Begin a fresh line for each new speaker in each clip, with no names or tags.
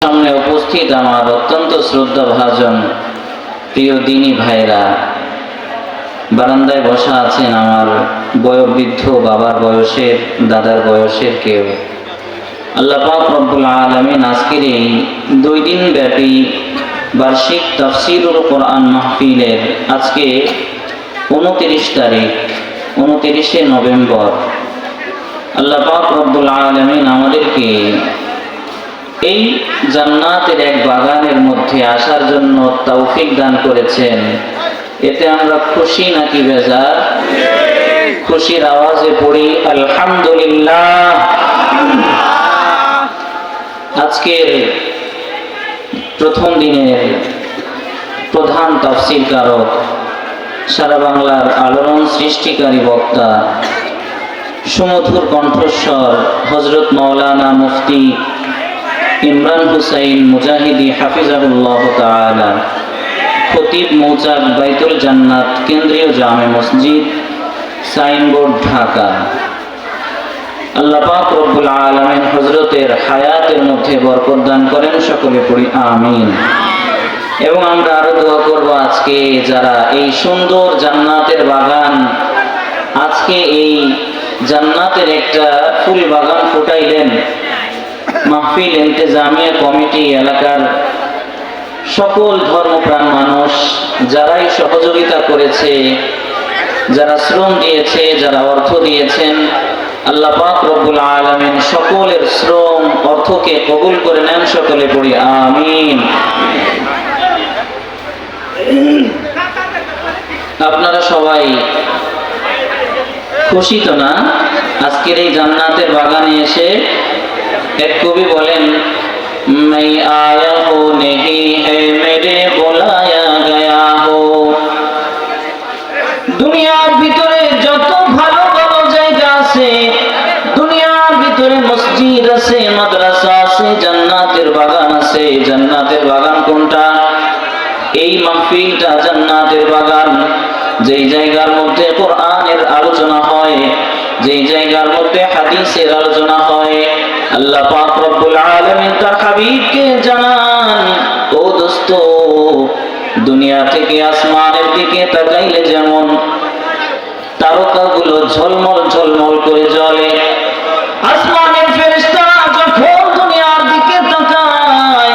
সামনে উপস্থিত আমার অত্যন্ত শ্রদ্ধাভাজন প্রিয় দিনী ভাইরা, বারান্দায় বসা আছেন আমার বয়োবৃদ্ধ বাবার বয়সের, দাদার বয়সের কেউ। আল্লাহ পাক রব্বুল আলামিন আজকের এই 2 দিন ব্যাপী বার্ষিক তাফসীরুল কোরআন মাহফিলের আজকে 29 তারিখ, 29শে নভেম্বর, আল্লাহ পাক রব্বুল আলামিন আমাদেরকে এই জান্নাতের এক বাগানের মধ্যে আসার জন্য তৌফিক দান করেছেন। এতে আমরা খুশি নাকি বেজার? খুশির আওয়াজে পড়ি আলহামদুলিল্লাহ। আজকের প্রথম দিনের প্রধান তাফসীর কারক, সারা বাংলার আলোড়ন সৃষ্টিকারী বক্তা, সুমধুর কণ্ঠস্বর হযরত মাওলানা মুফতি ইমরান হুসাইন মুজাহিদি হাফিজাহুল্লাহ তাআলা, খতিব মৌচাক বাইতুল জান্নাত কেন্দ্রীয় জামে মসজিদ, সাইনবোর্ড, ঢাকা। আল্লাহ পাক রব্বুল আলামিন হযরতের হায়াতের মধ্যে বরকত দান করেন, সকলে পড়ি আমিন। এবং আমরা আরো দোয়া করব, আজকে যারা এই সুন্দর জান্নাতের বাগান, আজকে এই জান্নাতের একটা ফুল বাগান ফুটাইলেন, মাহফিল ইন্তেজামিয়া কমিটি, এলাকার সকল ধর্মপ্রাণ মানুষ যারাই সহযোগিতা করেছে, যারা শ্রম দিয়েছে, যারা অর্থ দিয়েছেন, আল্লাহ পাক রব্বুল আলামিন সকলের শ্রম অর্থকে কবুল করে নেন, সকলে পড়ি আমিন। আপনারা সবাই খুশি তো না আজকের এই জান্নাতের বাগানে এসে? এক কবি বলেন, मैं आया हो नहीं है मेरे बुलाया गया हो। দুনিয়ার ভিতরে যত ভালো ভালো জায়গা আছে, দুনিয়ার ভিতরে মসজিদ আছে, মাদ্রাসা আছে, জান্নাতের বাগান আছে। জান্নাতের বাগান কোনটা? এই মাহফিলটা জান্নাতের বাগান। যেই জায়গার মধ্যে কোরআনের আলোচনা হয়, যেই জায়গার মধ্যে হাদিসের আলোচনা হয়, আল্লাহ পাক রব্বুল আলামিন তার হাবিবকে জানান, ও দোস্ত, দুনিয়া থেকে আসমানের দিকে তাকাইলে যেমন তারকাগুলো ঝলমল ঝলমল করে জ্বলে, আসমানের ফেরেশতারা যখন দুনিয়ার দিকে তাকায়,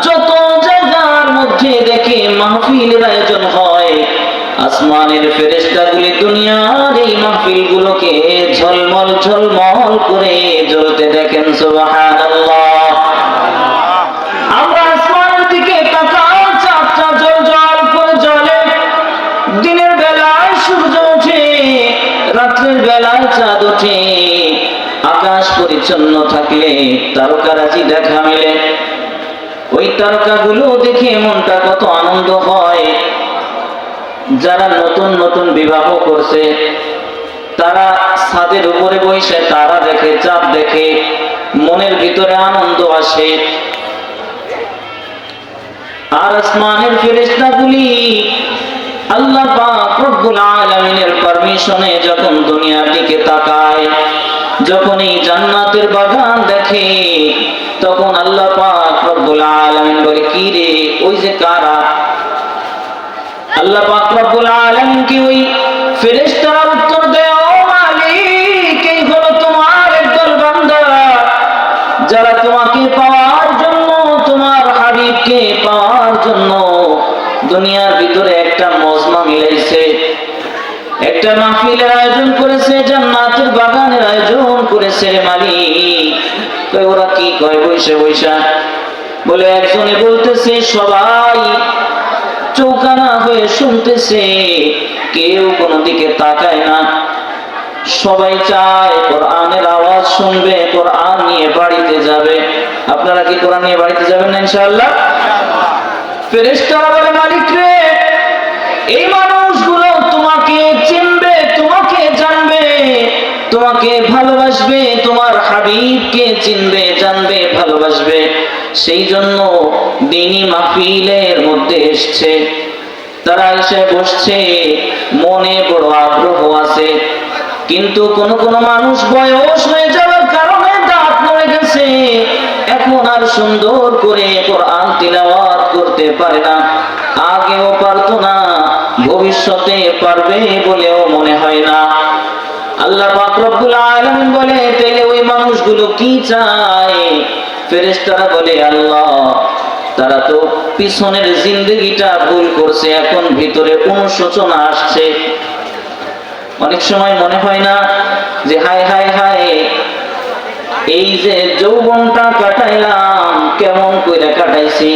যত জায়গার মধ্যে দেখে মাহফিলের আয়োজন হয়, আসমানের ফেরেশতাগুলি দুনিয়ার এই মাহফিলগুলোকে ঝলমল ঝলমল করে জ্বলতে দেখেন। সুবহানাল্লাহ। আমরা আসমানের দিকে তাকাই, চাঁদটা জ্বলজ্বল করে জ্বলে, দিনের বেলায় সূর্য ওঠে, রাতের বেলায় চাঁদ ওঠে, আকাশ পরিচ্ছন্ন থাকলে তারকারাজি দেখা মেলে। ওই তারকাগুলো দেখে মনটা কত আনন্দ হয়। যারা নতুন নতুন বিবাহ করছে, তারা ছাদের উপরে বসে তারা দেখে, চাঁদ দেখে, মনের ভিতরে আনন্দ আসে। আর আসমানের ফেরেশতাগুলি আল্লাহ পাক রব্বুল আলামিনের পারমিশনে যখন দুনিয়ার দিকে তাকায়, যখন এই জান্নাতের বাগান দেখে, তখন আল্লাহ পাক রব্বুল আলামিন বলে, কি রে, ওই যে কারা? আল্লাহ পাক রব্বুল আলামিন কি ওই ফেরেশতারা উত্তর দেয়, ও মালিক, এই হলো তোমার একদল বান্দা যারা তোমাকে পাওয়ার জন্য, তোমার হাবিবকে পাওয়ার জন্য দুনিয়ার ভিতরে একটা মজমা মিলাইছে, একটা মাহফিলের আয়োজন করেছে, জান্নাতের বাগানের আয়োজন করেছে। মালিক কয়, ওরা কি কয় বৈশা বৈশা? বলে, একজনে বলতেছে, সবাই চৌকানা হয়ে শুনতেছে, কেউ কোনো দিকে তাকায় না, সবাই চায় কোরআনের আওয়াজ শুনবে, কোরআন নিয়ে বাড়িতে যাবে। আপনারা কি কোরআন নিয়ে বাড়িতে যাবেন না ইনশাআল্লাহ? ফেরেশতারা বলে, মালিক রে, এই মানুষগুলো তোমাকে চিনবে, তোমাকে জানবে, তোমাকে ভালোবাসবে, তোমার হাবিবকে চিনবে, জানবে, ভালোবাসবে, সেই জন্য দ্বীনি মাহফিলের মধ্যে এসছে। তারা এসে বসছে, মনে বড় আগ্রহ আছে, কিন্তু কোন কোন মানুষ বয়স হয়ে যাওয়ার কারণে দাঁত নড়ে গেছে, এখন আর সুন্দর করে কোরআন তিলাওয়াত করতে পারে না, আগেও পারতো না, ভবিষ্যতে পারবে বলেও মনে হয় না। আল্লাহ পাক রব্বুল আলামিন বলে, তাইলে ওই মানুষগুলো কি চায়? ফেরেশতারা বলে, আল্লাহ তারা তো পিছনের জিন্দেগিটা ভুল করছে, এখন ভিতরে অনুশোচনা আসছে। অনেক সময় মনে হয় না যে হায় হায় হায়, এই যে যৌবনটা কাটাইলাম কেমন করে কাটাইছি।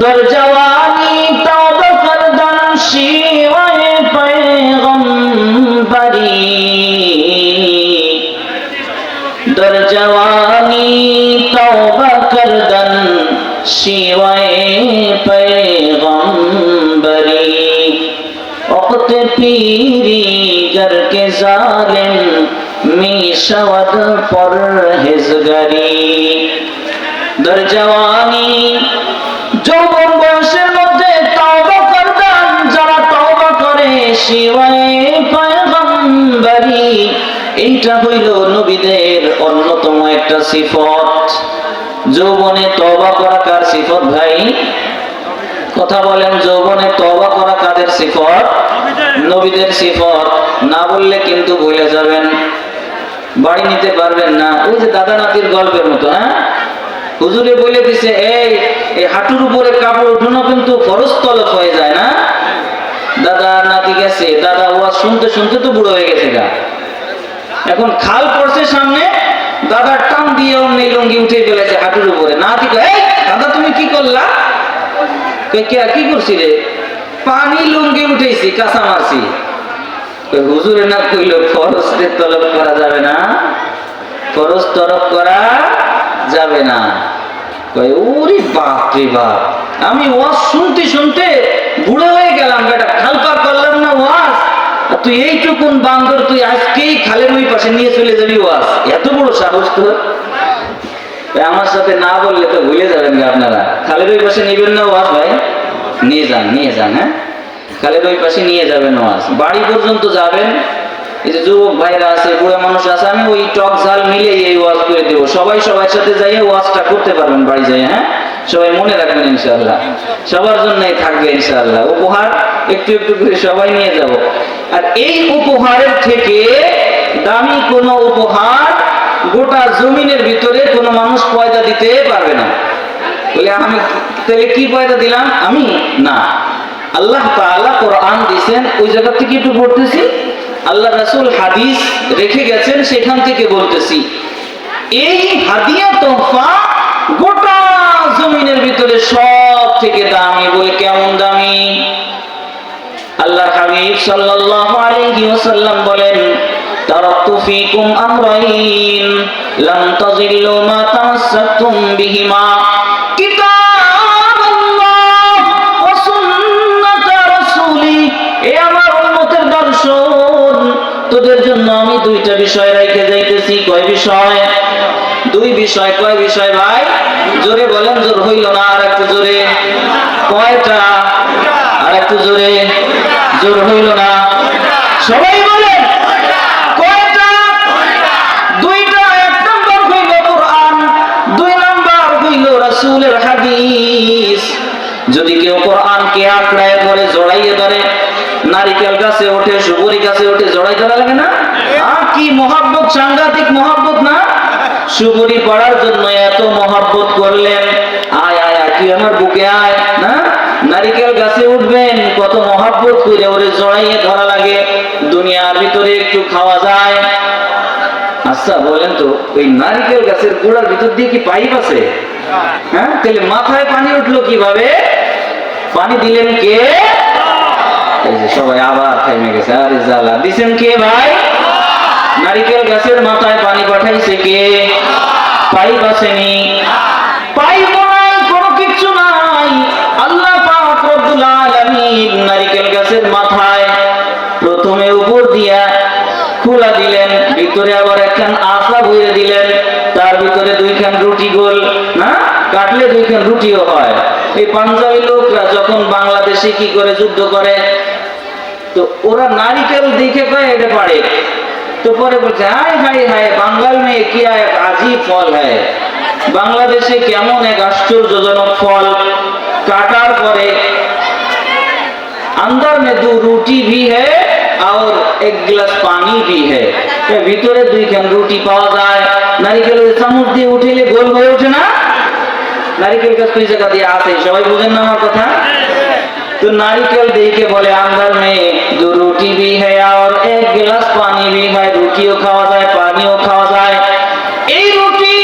দরজাওয়ানি তওবা করদান শিওয়ে পয়গম্বরি, দরজাওয়ানি তওবা করদান শিওয়ে পয়গম্বরি, वक्त पीरी करके जालिम मिशवद परहेजगारी। दरजवानी যৌবন বয়সের মধ্যে তওবা করদান যারা তওবা করে শিওয়ে পয়গম্বরি, এইটা হইল নবীদের অন্যতম একটা সিফত। যৌবনে তওবা করা কার সিফত ভাই? কথা বলেন, যৌবনে তওবা করা কাদের সিফত? নবীদের সিফত। না বললে কিন্তু ভুলে যাবেন, বাড়ি নিতে পারবেন না। ওই যে দাদা নাতির গল্পের মতো, হ্যাঁ, হুজুরে বলে দিছে এই হাঁটুর উপরে কাপড় উঠানো কিন্তু ফরজ তলব হয়ে যায় না। দাদা নাতি গেছে, দাদা ওয়াজ শুনতে শুনতে তো বুড়ো হয়ে গেছে গা, এখন খাল পড়ছে সামনে, দাদা টান দিয়ে অমনি লুঙ্গি উঠে ফেলেছে হাঁটুর উপরে। নাতি কয়, এই দাদা তুমি কি করলা? কি করছি রে? পানি লুঙ্গি উঠেছি, কাঁচা মারছি। হুজুরে না কইল ফরজ তলব করা যাবে না, ফরজ তলব করা যাবে না। ওরে বাপ রে বাপ, আমি ওয়াজ শুনতে শুনতে বুড়ো হয়ে গেলাম, বেটা খাল পার করলাম না ওয়াজ, তুই এইটুকুন বান্দর তুই আজকেই খালের ওই পাশে নিয়ে চলে যাবি ওয়াজ? এত বড় সাহস তোর! আমার সাথে না বললে তো ভুলে যাবেন আপনারা। খালের ওই পাশে নিবেন না ওয়াজ ভাই? নিয়ে যান, নিয়ে যান, হ্যাঁ, খালের ওই পাশে নিয়ে যাবেন ওয়াজ, বাড়ি পর্যন্ত যাবেন। এই যে যুবক ভাইরা আছে, বুড়া মানুষ আছে, আমি ওই টক ঝাল মিলে এই ওয়াজ করে দেবো, সবাই সবার সাথে যাই ওয়াজটা করতে পারবেন বাড়ি যাই। হ্যাঁ, সবাই মনে রাখবেন ইনশাআল্লাহ, সবার জন্যই থাকবে ইনশাআল্লাহ। উপহার একটু একটু করে সবাই নিয়ে যাব। আর এই উপহারের থেকে দামি কোনো উপহার গোটা জমিনের ভিতরে কোনো মানুষ পয়দা দিতে পারবে না। বলে আমি তাহলে কি পয়দা দিলাম আমি? না, আল্লাহ তাআলা কোরআন দিয়েছেন, ওই জায়গা থেকে একটু পড়তেছি, আল্লাহ রাসূল হাদিস রেখে গেছেন, সেখান থেকে বলতেছি। এই হাদিয়া তোহফা গোটা জমিনের ভিতরে সব থেকে দামি। বলে কেমন দামি? আল্লাহর হাবিব সাল্লাল্লাহু আলাইহি ওয়াসাল্লাম বলেন, তারাকতু ফীকুম আমরাইন লাম তাযিল্লু মা তামাসসাকতুম বিহিমা, কিতাবাল্লাহ ওয়া সুন্নাত রাসূলি। এ আমার উম্মতের দর্শন, তোদের জন্য আমি দুইটা বিষয় রেখে যাইতেছি। কয় বিষয়? দুই বিষয়। কয় বিষয় ভাই? জোরে বলেন, জোর হইল না, আর একটু জোরে। কয়টা? আর একটু জোরে, জোর হইল না, সবাই বলেন কয়টা? দুইটা। এক নম্বর হইল কোরআন, দুই নম্বর হইল রাসূলের হাদিস। যদি কেউ কোরআনকে আঁকড়ায় ধরে, জড়াইয়ে ধরে, নারিকেল গাছে ওঠে, সুপুরি গাছে ওঠে, জড়াই ধরা লাগে না? কি মহব্বত, সাংঘাতিক মহব্বত না? সুপুরি পড়ার জন্য এত মহব্বত করলেন, আয় আয় আয় তুই আমার বুকে আয় না। নারিকেল গাছে উঠবেন, কত মহব্বত করে ওরে জড়াইয়ে ধরা লাগে। দুনিয়ার ভিতরে একটু খাওয়া যায়। আচ্ছা বলেন তো, ওই নারিকেল গাছের গোড়ার ভিতর দিয়ে কি পাইপ আছে? হ্যাঁ, তাহলে মাথায় পানি উঠলো কিভাবে? পানি দিলেন কে? এই যে সবাই আবার থেমে গেছে, আরে জ্বালা, দিছেন কে ভাই? নারিকেল গাছের মাথায় পানি পাঠাইছে কে? পাইপ আসেনি, পাইপ নাই, কোনো কিছু নাই। আল্লাহ পাক রব্বুল আলামিন নারিকেল গাছের মাথায় প্রথমে উপর দিয়া খোলা দিলেন, ভিতরে আবার একখান আশা ভরে দিলেন, তার ভিতরে দুইখান রুটি গোল না, কাটলে দুইখান রুটিও হয়। এই পাঞ্জাবি লোকরা যখন বাংলাদেশে কি করে যুদ্ধ করে, তো ওরা নারিকেল দেখে কয় এটা পারে, তো পরে বলছে হায় হায় হায়, বাঙ্গাল में क्या एक अजीब फल है, বাংলাদেশে কেমন এক আশ্চর্যজনক ফল, काटार परे अंदर में 2 रोटी भी है और 1 गिलास पानी भी है। ভিতরে 2 খান রুটি পাওয়া যায়। নারিকেলের চামচ দিয়ে উঠিলে গোল হয়ে ওঠে না? নারিকেল গাছ কই জায়গা দিয়ে আছে, সবাই বুঝেন না আমার কথা? तो नारिकेल देके बोले अंदर में 2 रोटी भी है और 1 गिलास पानी भी है। रोटियों खावा जाए, पानियों खावा जाए। এই রুটি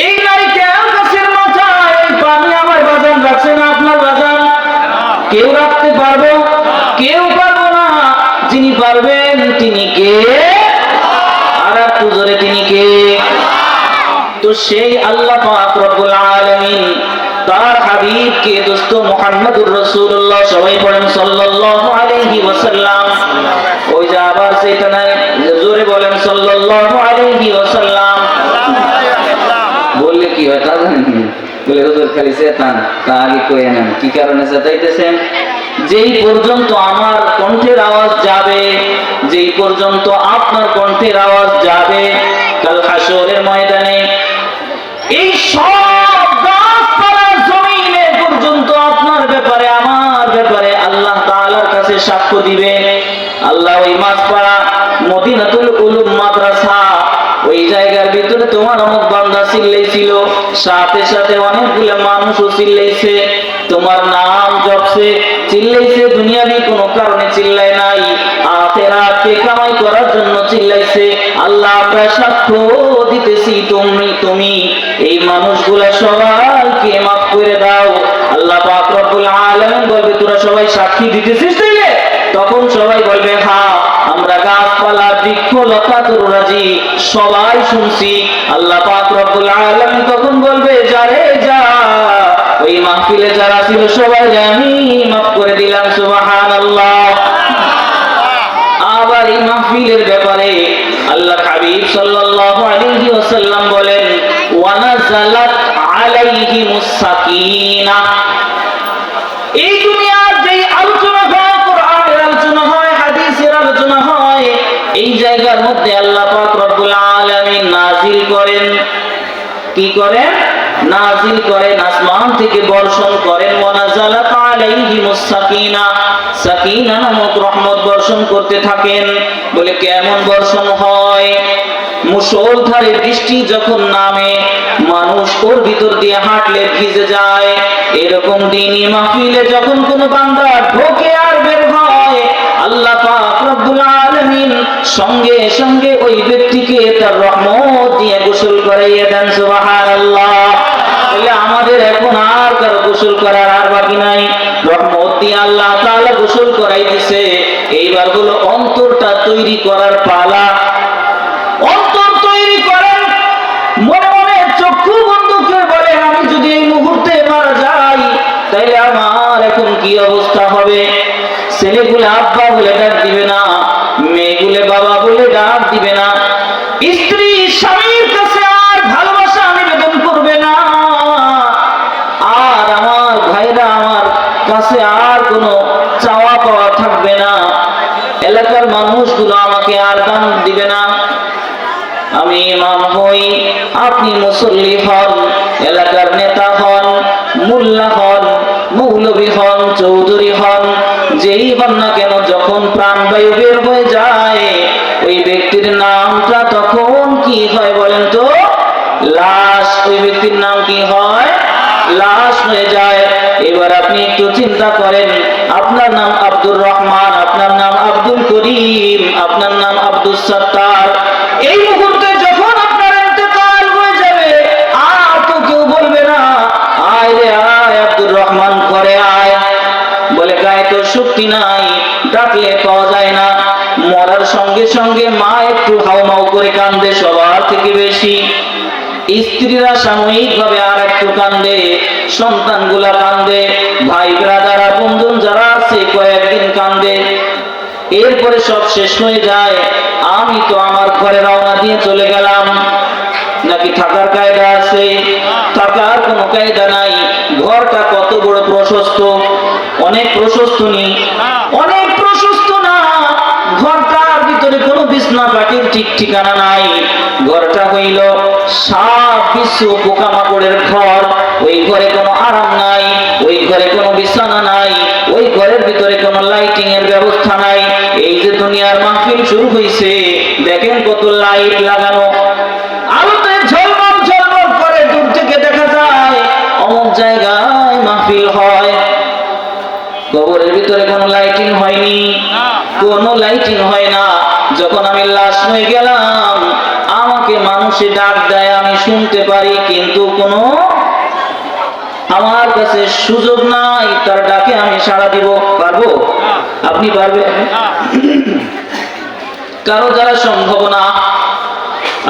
এই নারিকেল গাছের মাথায় এই পানি আমার বাজান রাখছে না আপনার বাজান? কেউ রাখতে পারবে? কেউ পারবে না। যিনি পারবেন তিনি কে? আর একটু জোরে তিনি কে? তো সেই আল্লাহ পাক রব্বুল আলামিন তার হাবিবকে দোস্ত মুহাম্মদুর রাসূলুল্লাহ সবাই পড়েন সাল্লাল্লাহু আলাইহি ওয়াসাল্লাম। ওই যে আবার সেটা নাই, জোরে বলেন সাল্লাল্লাহু আলাইহি ওয়াসাল্লাম। বললে কি হয় তা জানেন? বলে হুজুর খালি শয়তান, তা আগে কই নেন। কি কারণে শয়তাইতেছেন? যেই পর্যন্ত আমার কণ্ঠের আওয়াজ যাবে, যেই পর্যন্ত আপনার কণ্ঠের আওয়াজ যাবে কাল হাসরের ময়দানে, এই সব গাছপালার জমিনে পর্যন্ত আপনার ব্যাপারে আমার ব্যাপারে আল্লাহ তাআলার কাছে সাক্ষ্য দিবে। আল্লাহ ওই মাছপাড়া মদিনাতুল উলুম মাদ্রাসা ওই জায়গার ভিতরে তোমার অমুক বান্দা চিল্লাইছিল, সাথে সাথে অনেকগুলো মানুষও চিল্লাইছে, তোমার নাম জপছে, চিল্লাইছে। দুনিয়াবি কোনো কারণে চিল্লায় নাই, আখিরাতকে কামাই করার জন্য চিল্লাইছে। আল্লাহ আমরা সাক্ষ্য দিতেছি তুমি এই মানুষগুলা সবাইকে মাফ করে দাও। আল্লাহ পাক রব্বুল আলামিন বলবে তোরা সবাই সাক্ষী দিতেছিস তাইলে? তখন সবাই বলবে হ্যাঁ, আমরা গাছপালা বৃক্ষ লতা তরুরাজি সবাই শুনছি। আল্লাহ পাক রব্বুল আলামিন তখন বলবে যারে যা, ওই মাহফিলে যারা ছিল সবাই আমি মাফ করে দিলাম। সুবহানাল্লাহ। আবার এই মাহফিলের ব্যাপারে আল্লাহ হাবিব সাল্লাল্লাহু আলাইহি ওয়াসাল্লাম বলেন ওয়া নাযালাত আলাইহিমুস সাকিনা। এই দুনিয়ার যে আলোচনা হয়, কোরআনের আলোচনা হয়, হাদিসের আলোচনা হয়, এই জায়গার মধ্যে আল্লাহ পাক রব্বুল আলামিন নাজিল করেন। কি করেন? নাজিল করেন, আসমান থেকে বর্ষণ করেন। ওয়া নাযালাত আলাইহিমুস সাকিনা, সাকিনা নামক রহমত বর্ষণ করতে থাকেন। বলে কেমন বর্ষণ হয়? মুষলধারে বৃষ্টি যখন নামে মানুষ ওর ভিতর দিয়ে হাঁটলে ভিজে যায়, এরকম দিনই মাহফিলে যখন কোনো বান্দা ঢোকে আর বের হয়, আল্লাহ পাক রব্বুল আলামিন সঙ্গে সঙ্গে ওই ব্যক্তিকে তার রহমত দিয়ে গোসল করাইয়ে দেন। সুবহানাল্লাহ। তাহলে আমাদের এখন আর কারো গোসল করার আর বাকি নাই, রহমত দিয়ে আল্লাহ তাআলা গোসল করাই দিয়েছে। এইবার হলো অন্তরটা তৈরি করার পালা। অন্তর তৈরি করেন, মনে মনে চক্ষু বন্ধ করে বলেন আমি যদি এই মুহূর্তে মারা যাই তাহলে আমার এখন কি অবস্থা হবে? ছেলেগুলো আব্বা বলে ডাক দিবে না, মেয়েগুলো বাবা বলে ডাক দিবে না, স্ত্রী স্বামীর কাছে আর ভালোবাসা নিবেদন করবে না, আর আমার ভাইরা আমার কাছে আর কোনো চাওয়া পাওয়া থাকবে না, এলাকার মানুষগুলো আমাকে আর দান দিবে না। আমি ইমাম হই, আপনি মুসল্লি হন, এলাকার নেতা হন, মোল্লা হন, মৌলভী হন, চৌধুরী হন, যেই হন না কেন, যখন প্রাণবায়ু বের হয়ে যায় ওই ব্যক্তির নামটা তখন কি হয় বলেন তো? লাশ। ওই ব্যক্তির নাম কি হয়? লাশ হয়ে যায়। এবার আপনি একটু চিন্তা করেন, আপনার নাম আব্দুর রহমান, আপনার নাম আব্দুল করিম, আপনার নাম আব্দুল সত্তার, এই মুহূর্তে যখন আপনার ইন্তেকাল হয়ে যাবে আর তো কেউ বলবে না আয় রে আয় আব্দুর রহমান ঘরে আয়, বলে গায়ে তো শক্তি নাই, ডাকলে পাওয়া যায় না। মরার সঙ্গে সঙ্গে মা একটু হাউমাউ করে কান্দে সবার থেকে বেশি, স্ত্রীরা সাময়িক ভাবে আর একটু কান্দে, সন্তানগুলা কান্দে, ভাই ব্রাদার আপনজন যারা আছে কয়েকদিন কান্দে, এরপরে সব শেষ হয়ে যায়। আমি তো আমার ঘরে রওনা দিয়ে চলে গেলাম। নাকি থাকার কায়দা আছে? থাকার কোনো কায়দা নাই। ঘরটা কত বড় প্রশস্ত, অনেক প্রশস্ত নেই, অনেক প্রশস্ত না। ঘরটার ভিতরে কোনো বিছনা পাটির ঠিক ঠিকানা নাই। ঘরটা হইল 7 কিছু পোকামাকড়ের ঘর, ওই ঘরে কোনো আরাম নাই, ওই ঘরে কোনো বিছানা নাই, ওই ঘরের ভিতরে কোনো লাইটিং এর ব্যবস্থা নাই। এই যে দুনিয়ার মাহফিল শুরু হয়েছে, দেখেন কত লাইট লাগানো, আলোতে ঝলমল ঝলমল করে, দূর থেকে দেখা যায় অমুক জায়গায় মাহফিল হয়। কবরের ভিতরে কোনো লাইটিং হয়নি, কোনো লাইটিং হয় না। যখন আমি লাশ হয়ে গেলাম, আমাকে মানুষে ডাক দেয়, আমি শুনতে পারি, কিন্তু কোনো আমার কাছে সুযোগ নাই তার ডাকে আমি সাড়া দিব। পারবো? আপনি পারবেন? কারো দ্বারা সম্ভব না।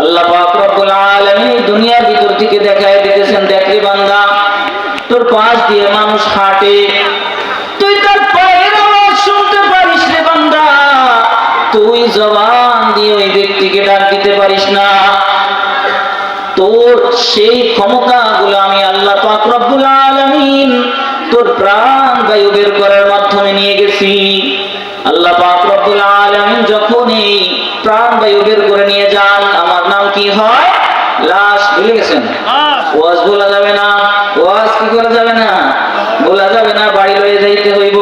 আল্লাহ পাক রব্বুল আলামিন দুনিয়ার ভিতর থেকে দেখায় দিতেছেন, দেখরে বান্দা, তোর পাশ দিয়ে মানুষ হাঁটে, তুই তার পায়ের আওয়াজ শুনতে পারিস রে বান্দা, তুই জবান দিয়ে ওই ব্যক্তিকে ডাক দিতে পারিস না। তোর সেই ক্ষমতাগুলো আমি আল্লাহ পাক রব্বুল আলামিন তোর প্রাণ বায়ু বের করার মাধ্যমে নিয়ে গেছি। আল্লাহ পাক রব্বুল আলামিন যখন এই প্রাণ বায়ু বের করে নিয়ে যান, আমার নাম কি হয়? লাশ। ভুলে গেছেন? ওয়াজ বলা যাবে না, ওয়াজ কি করা যাবে না, বলা যাবে না, বাড়ি লয়ে যাইতে হইব।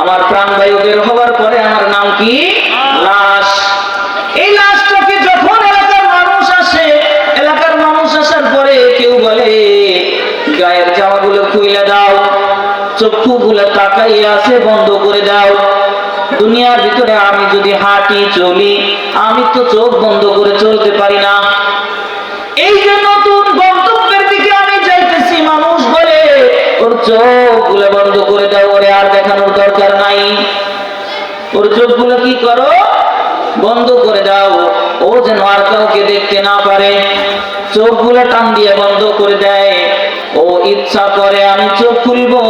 আমার প্রাণ বায়ু বের হওয়ার পরে আমার নাম কি? লাশ। এই লাশটাকে যখন এলাকার মানুষ আসে, এলাকার মানুষ আসার পরে কেউ বলে গায়ের জামাগুলো খুইলা দাও, চক্ষুগুলো তাকাইয়া আছে বন্ধ করে দাও। দুনিয়ার ভিতরে আমি যদি হাঁটি চলি, আমি তো চোখ বন্ধ করে চলতে পারি না। এই যে নতুন গন্তব্যের দিকে আমি যাইতেছি, মানুষ বলে ওর চোখগুলো বন্ধ করে দাও, ওরে আর দেখানোর দরকার নাই, ওর চোখগুলো কি করো? বন্ধ করে দাও, ও যেন আর কাউকে দেখতে না পারে। চোখগুলো টান দিয়ে বন্ধ করে দেয়। ও ইচ্ছা করে আমি চোখ খুলবো,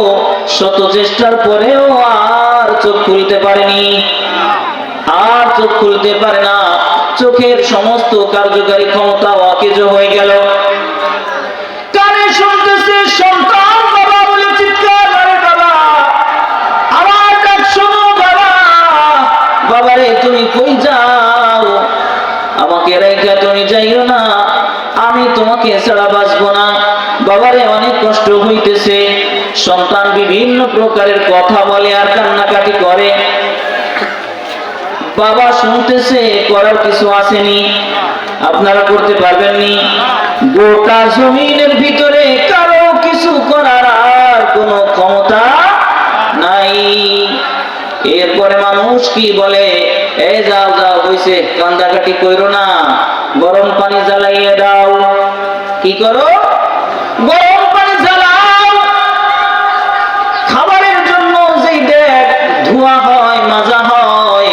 শত চেষ্টার পরেও আর চোখ খুলতে পারেনি, আর চোখ খুলতে পারে না। চোখের সমস্ত কার্যকারী ক্ষমতা অকেজো হয়ে গেল। কানে শুনতেছে সন্তান বাবা বলে চিৎকার করে, বাবা আমার ডাক শোনো, বাবা, বাবারে তুমি কই যাও, আমাকে রাইখা তুমি যাইও না, আমি তোমাকে ছাড়া বাঁচবো না। বাবারে অনেক কষ্ট হইতেছে। সন্তান বিভিন্ন প্রকারের কথা বলে আর কান্নাকাটি করে। বাবা শুনতেছে, করার কিছু আসেনি, আপনারা করতে পারবেননি। গোটা জমিনের ভিতরে কারো কিছু করার আর কোনো ক্ষমতা নাই। এরপরে মানুষ কি বলে? এই যাও যাও, হইছে, কান্দাকাটি কইরো না, গরম পানি জ্বালাইয়া দাও। কি করো? গরম পানি জ্বালাও। খাবারের জন্য যেই দেখ ধোয়া হয়, মাজা হয়,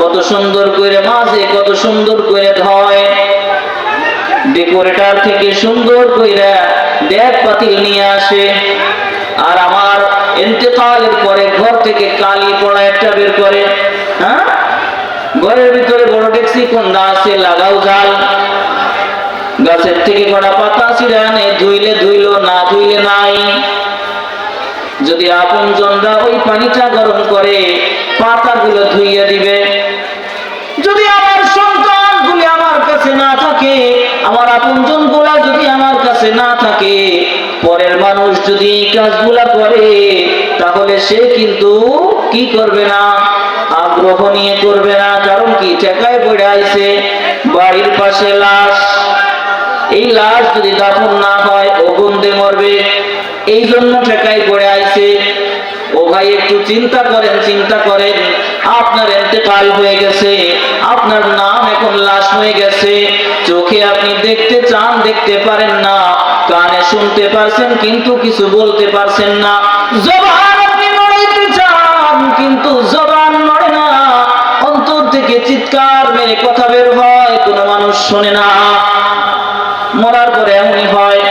কত সুন্দর করে মাজে, কত সুন্দর করে ধয়। ডেকোরেটর থেকে সুন্দর করে দেখ পাতিল নিয়ে আসে। আর আমার ইন্তেকালের পরে ঘর থেকে কালি পড়া একটা বের করে। হ্যাঁ, ঘরের ভিতরে বড় ডেকসি কোনটা আছে, লাগাও জাল। গাছের থেকে কড়া পাতা ছিঁড়ে আনে, ধুইলে ধুইলো, না ধুইলে নাই। যদি আপন জনরা ওই পানিটা গরম করে পাতাগুলো ধুইয়া দিবে। যদি আমার সন্তান গুলি আমার কাছে না থাকে, আমার আপনজন গুলা যদি আমার কাছে না থাকে, পরের মানুষ যদি এই কাজগুলা করে, তাহলে সে কিন্তু কি করবে না? আগ্রহ নিয়ে করবে না। কারণ কি? ঠেকায় পড়ে আইছে, বাড়ির পাশে লাশ। এই লাশ যদি দাফন না হয়, ও গন্ধে মরবে, এই জন্য ঠেকায় পড়ে আইছে। ও ভাই একটু চিন্তা করেন, চিন্তা করেন, আপনার ইন্তেকাল হয়ে গেছে, আপনার নাম এখন লাশ হয়ে গেছে। চোখে আপনি দেখতে চান, দেখতে পারেন না, কানে শুনতে পারছেন কিন্তু কিছু বলতে পারছেন না, জবান আপনি নড়াইতে চান কিন্তু জবান নড়ে না, অন্তর থেকে চিৎকার মেরে কথা বের হয়, কোনো মানুষ শোনে না। মরার পরে এমনই হয়।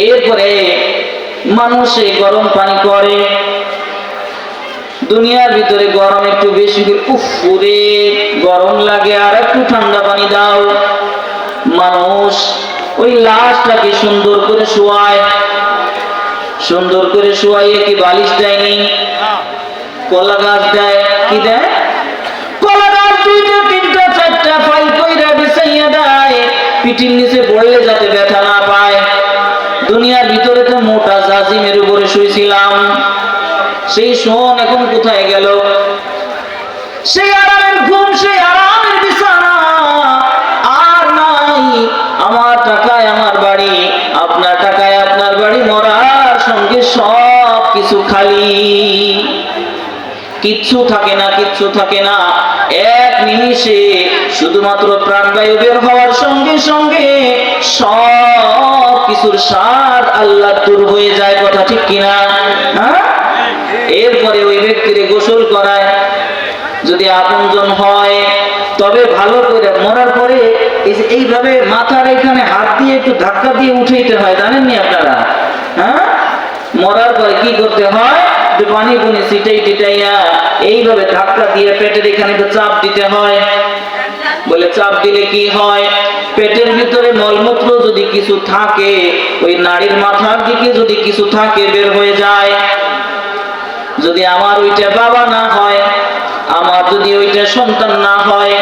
এরপরে মানুষ এই গরম পানি করে। দুনিয়ার ভিতরে গরম একটু বেশি, উফ পুরে গরম লাগে, আর একটু ঠান্ডা পানি দাও। মানুষ ওই লাশটাকে সুন্দর করে শোয়ায়। সুন্দর করে শোয়াইয়ে কি বালিশ দেয়নি? কলা গাছ দেয়। কি দেয়? কলা গাছ 2টা 3টা 4টা ফাইল কইরা বিছাইয়া দেয়। পিঠির নিচে পড়লে যাতে ব্যথা না পায়। দুনিয়ার ভিতরে তো মোটা জাজিমের উপরে শুয়েছিলাম, সেই শোন এখন কোথায় গেল? সেই আরামের ঘুম, সেই আরামের বিছানা আর নাই। আমার টাকায় আমার বাড়ি, আপনার টাকায় আপনার বাড়ি, মরার সঙ্গে সব কিছু খালি, কিচ্ছু থাকে না, কিচ্ছু থাকে না। এক নিমিষে শুধুমাত্র প্রাণবায়ু বের হওয়ার সঙ্গে সঙ্গে সব কিছুর স্বাদ আল্লাহ দূর হয়ে যায়। কথা ঠিক কিনা? হ্যাঁ। এরপরে ওই ব্যক্তিকে গোসল করায়, যদি আপনজন হয় তবে ভালো করে মরার পরে এইভাবে মাথার এখানে হাত দিয়ে একটু ধাক্কা দিয়ে উঠাইতে হয়, জানেননি আপনারা? হ্যাঁ, মরার পরে কি করতে হয়? একটু পানি পুনি ছিটাই টিটাইয়া এইভাবে ধাক্কা দিয়ে পেটের এখানে একটু চাপ দিতে হয়। বলে চাপ দিলে কি হয়? পেটের ভিতরে মলমূত্র যদি কিছু থাকে, ওই নাড়ির মাথার দিকে যদি কিছু থাকে বের হয়ে যায়। যদি আমার ওইটা বাবা না হয়, আমার যদি ওইটা সন্তান না হয়,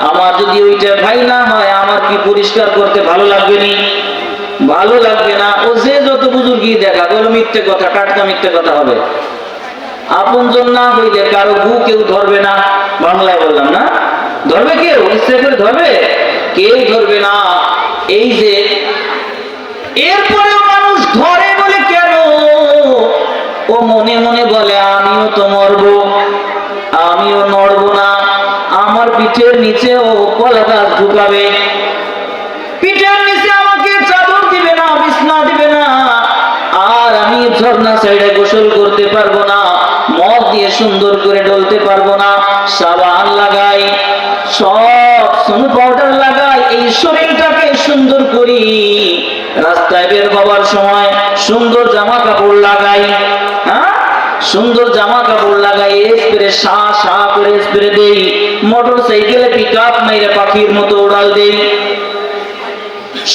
আমার যদি ওইটা ভাই না হয়, আমার কি পরিষ্কার করতে ভালো লাগবে নি? ভালো লাগবে না। ও যে যত বুজুর্গি দেখা বলো মিথ্যে কথা, টাটকা মিথ্যে কথা হবে। আপনজন না হইলে কারো গু কেউ ধরবে না, বাংলায় বললাম না? ধরবে কেউ? ইচ্ছা করে ধরবে? কেউ ধরবে না। এই যে এরপরেও মানুষ ধরে বলে কেন? ও মনে মনে বলে আমিও তো মরবো, আমিও নড়বো না, আমার পিঠের নিচেও কলা গাছ ঢুকাবে, পিঠের নিচে আমাকে চাদর দিবে না, বিছনা দিবে না, আর আমি ঝর্ণা সাইডে গোসল করতে পারবো না, মদ দিয়ে সুন্দর করে ডলতে পারবো না, সাবান লাগাই, সব সোনু পাউডার লাগাই, এই শরীরটাকে সুন্দর করি, রাস্তায় বের হবার সময় সুন্দর জামা কাপড় লাগাই, হ্যাঁ সুন্দর জামা কাপড় লাগাই, স্প্রে সা সা করে স্প্রে দেই, মোটর সাইকেলে পিক আপ মাইরে পাখির মতো উড়াল দেই।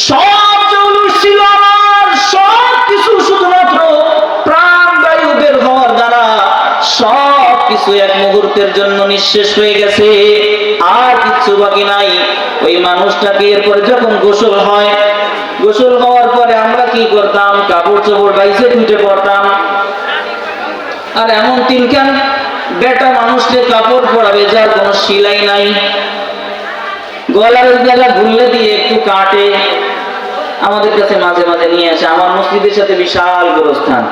সব জৌলুস ছিল আমার, সব কিছু শুধুমাত্র প্রাণবায়ু বের হওয়ার দ্বারা সব কিছু এক মুহূর্তের জন্য নিঃশেষ হয়ে গেছে, আর কিচ্ছু বাকি নাই। ওই মানুষটাকে এরপরে যখন গোসল হয়, গোসল হওয়ার পরে আমরা কি করতাম? কাপড় চোপড় বাইসে ফুটে পড়তাম। আর এমন তিনখান বেটা মানুষকে কাপড় পরাবে যার কোনো সেলাই নাই, গলার জায়গা ঘুরলে দিয়ে একটু কাটে, আমাদের কাছে মাঝে মাঝে নিয়ে আসে। আমার মসজিদের সাথে বিশাল গোরস্থান,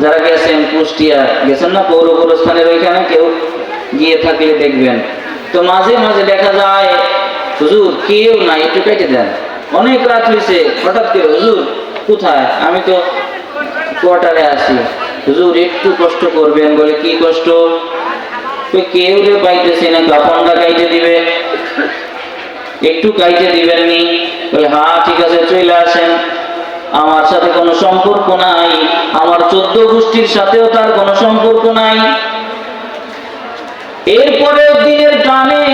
যারা গেছেন কুষ্টিয়া গেছেন না, পৌর গোরস্থানের ওইখানে কেউ গিয়ে থাকলে দেখবেন, তো মাঝে মাঝে দেখা যায় হুজুর কেউ নাই, একটু কেটে দেন। অনেক রাত হয়েছে, হঠাৎ করে হুজুর কোথায়? আমি তো কোয়ার্টারে আছি। হুজুর একটু কষ্ট করবেন। বলে কি কষ্ট? কেউ রে পাইতেছি না, কাপড়টা কাইটে দিবে, একটু কাইটে দিবেননি? বলে হ্যাঁ ঠিক আছে চলে আসেন। আমার সাথে কোনো সম্পর্ক নাই, আমার 14 গোষ্ঠীর সাথেও তার কোনো সম্পর্ক নাই। এরপরে দিনের টানে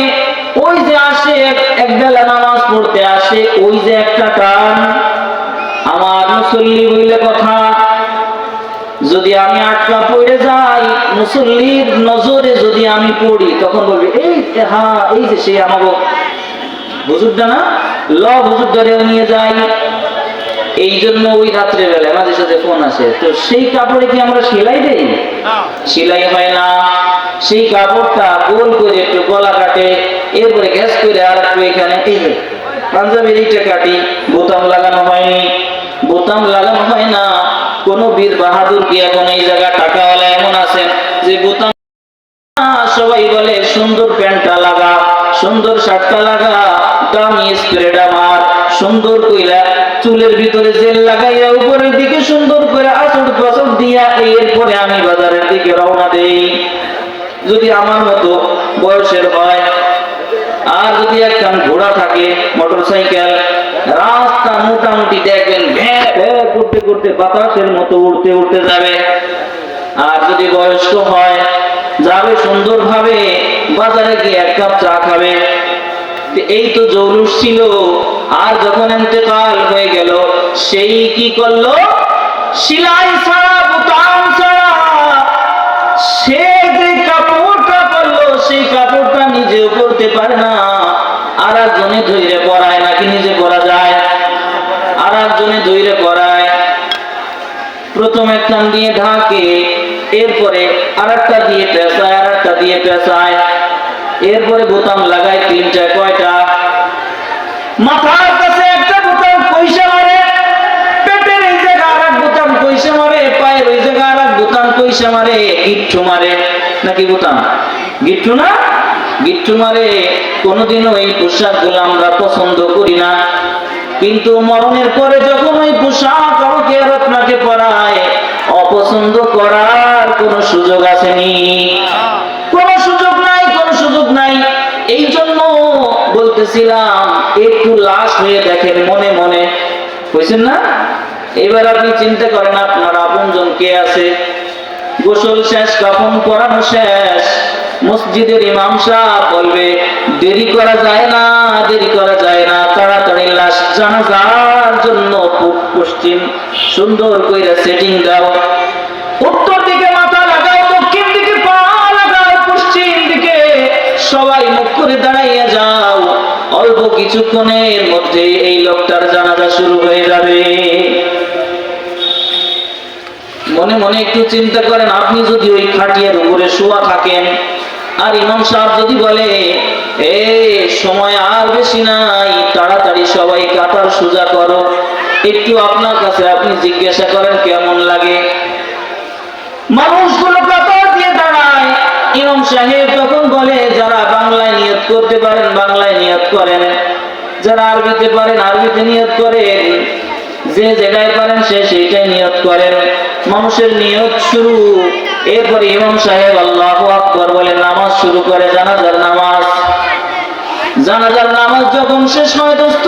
ওই যে আসে, এক বেলা নামাজ পড়তে আসে, ওই যে একটা টান, আমার মুসল্লি বইলে কথা, যদি আমি আটকা পড়ে যাই, মুসল্লির নজরে যদি আমি পড়ি, তখন বলবে এই হ্যাঁ এই যে সে আমাকে হুজুরটা না, ল হুজুর ধরেও নিয়ে যাই। এই জন্য ওই রাত্রে বেলায় মাঝে সাথে ফোন আসে, তো সেই কাপড়ে কি আমরা সেলাই দেই? সেলাই হয় না। সেই কাপড়টা গোল করে একটু গলা কাটে, এরপরে গ্যাস করে আর একটু এখানে এই পাঞ্জাবির এইটা কাটি, বোতাম লাগানো হয়নি, বোতাম লাগানো হয় না। কোন বীর বাহাদুর কি এখন এই জায়গা টাকাওয়ালা এমন আছেন যে বোতাম? সবাই বলে সুন্দর প্যান্টটা লাগা, সুন্দর শার্টটা লাগা, দামি স্প্রেটা মার, সুন্দর কইলা চুলের ভিতরে জেল লাগাইয়া উপরের দিকে সুন্দর করে আঁচড় পাচড় দিয়া এরপরে আমি বাজারের দিকে রওনা দেই। যদি আমার মতো বয়সের হয়, আর যদি একটা ঘোড়া থাকে মোটর সাইকেল, রাস্তা মোটামুটি দেখবেন ভ্যাঁ ভ্যাঁ করতে করতে বাতাসের মতো উড়তে উড়তে যাবে। আর যদি বয়স্ক হয়, যাবে সুন্দরভাবে বাজারে গিয়ে এক কাপ চা খাবে। এই তো জৌলুস ছিল। আর যখন ইন্তেকাল হয়ে গেল, সেই কি করলো? সেলাই ছাড়া, বোতাম ছাড়া সে যে কাপড়টা পরলো, সেই কাপড়টা নিজেও পরতে পারে না, আর একজনে ধরে পরায়, নাকি নিজে পরা যায়? দুজনে দৈরে করায়, প্রথম এক কান দিয়ে ঢাকে, এরপরে আরেকটা দিয়ে পেঁচায়, আরেকটা দিয়ে পেঁচায়, এরপরে বোতাম লাগায় তিনটা। কয়টা? মাথার কাছে একটা বোতাম কইসা মারে, পেটের এই জায়গা আর এক বোতাম কইসা মারে, পায়ের ওই জায়গা আর এক বোতাম কইসা মারে, গিট্টু মারে নাকি বোতাম? গিট্টু না, গিট্টু মারে। কোনোদিনও এই পোশাকগুলো আমরা পছন্দ করি না, কিন্তু মরণের পরে যখন ওই পোশাক আমাকে আর আপনাকে পরায়, অপছন্দ করার কোনো সুযোগ আসেনি, কোনো সুযোগ নাই, কোনো সুযোগ নাই। এই জন্য বলতেছিলাম একটু লাশ হয়ে দেখেন মনে মনে, বুঝছেন না? এবার আপনি চিন্তা করেন আপনার আপনজন কে আছে। গোসল শেষ, কাফন পরানো শেষ, মসজিদের ইমাম সাহেব বলবে দেরি করা যায় না, দেরি করা যায় না, তাড়াতাড়ি লাশ জানাজার জন্য পশ্চিম সুন্দর কইরা সেটিং দাও, উত্তর দিকে মাথা লাগাও, দক্ষিণ দিকে পা লাগাও, পশ্চিম দিকে সবাই মুখ করে দাঁড়াইয়া যাও। অল্প কিছুক্ষণের মধ্যে এই লোকটার জানাজা শুরু হয়ে যাবে। মনে মনে একটু চিন্তা করেন, আপনি যদি ওই খাটিয়ার উপরে শোয়া থাকেন আর ইমাম সাহেব যদি বলে সময় আর বেশি নাই, তাড়াতাড়ি সবাই কাতার সোজা করো, একটু আপনার কাছে আপনি জিজ্ঞাসা করেন কেমন লাগে? মানুষগুলো কাতার দিয়ে দাঁড়ায়, ইমাম সাহেব তখন বলে যারা বাংলায় নিয়ত করতে পারেন বাংলায় নিয়ত করেন, যারা আরবিতে পারেন আরবিতে নিয়ত করেন, যে জায়গায় পারেন সে সেইটাই নিয়ত করেন। মানুষের নিয়ত শুরু, এরপরে ইমাম সাহেব আল্লাহু আকবার বলে নামাজ শুরু করে, জানাজার নামাজ। জানাজার নামাজ যখন শেষ হয় দোস্ত,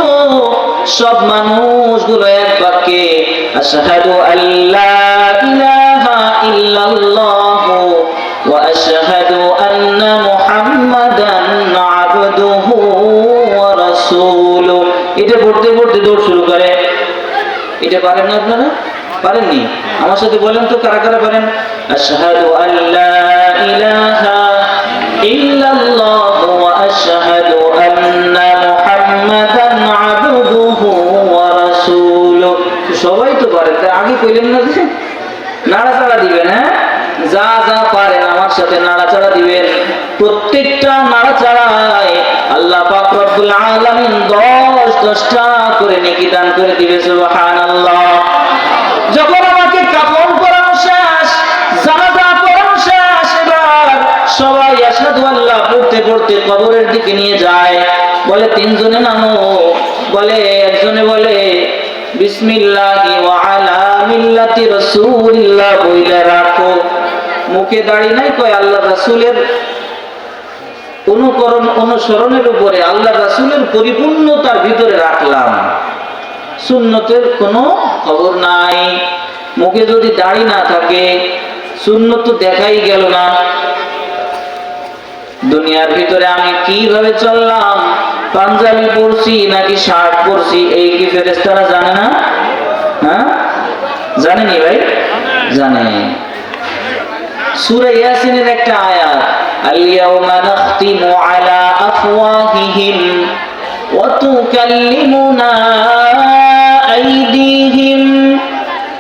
সব মানুষগুলো এক বাক্যে আশহাদু আল্লা ইলাহা ইল্লাল্লাহু ওয়া আশহাদু আন্না মুহাম্মাদান আবদুহু ওয়া রাসূলুহু, এটা পড়তে পড়তে দৌড় শুরু করে। এটা পারেন না আপনারা? পারেননি? আমার সাথে বলেন তো কারা কারা পারেন? আশহাদু আল্লা ইলাহা ইল্লাল্লাহু ওয়া আশহাদু আন্না মুহাম্মাদান আবদুহু ওয়া রাসূলুহু। সবাই তো পারেন, তাই আগে কইলেন না যে নাড়াচাড়া দিবেন? হ্যাঁ, যা যা পারেন আমার সাথে নাড়াচাড়া দিবেন। প্রত্যেকটা নাড়াচাড়ায় আল্লাহ পাক রব্বুল আলামিন 10টা করে নেকি দান করে দিবে। সুবহানাল্লাহ। যখন আমাকে কাফন পরানো শেষ, জানাজা পরানো শেষ, এবার সবাই আশহাদু আল্লাহ পড়তে পড়তে কবরের দিকে নিয়ে যায়। বলে তিনজনে নামো, বলে একজনে বলে বিসমিল্লাহি ওয়া আলা মিল্লাতি রাসূলিল্লাহ বইলা রাখো। মুখে দাড়ি নাই, কয় আল্লাহ রাসূলের অনুকরণ অনুসরণের উপরে, আল্লাহ রাসূলের পরিপূর্ণতার ভিতরে রাখলাম, সুন্নতের কোনো খবর নাই। মুখে যদি দাড়ি না থাকে সুন্নত তো দেখাই গেল না। দুনিয়ার ভিতরে আমি কিভাবে চললাম, পাঞ্জাবি পরছি নাকি শার্ট পরছি, এই কি ফেরেশতারা জানে না? হ্যাঁ, জানেনি ভাই? জানে। সূরা ইয়াসিনের একটা আয়াত, আল-ইয়াওমা নাখতিমু আলা আফওয়াহিহিম ওয়া তুকাল্লিমুনা আইদিহিম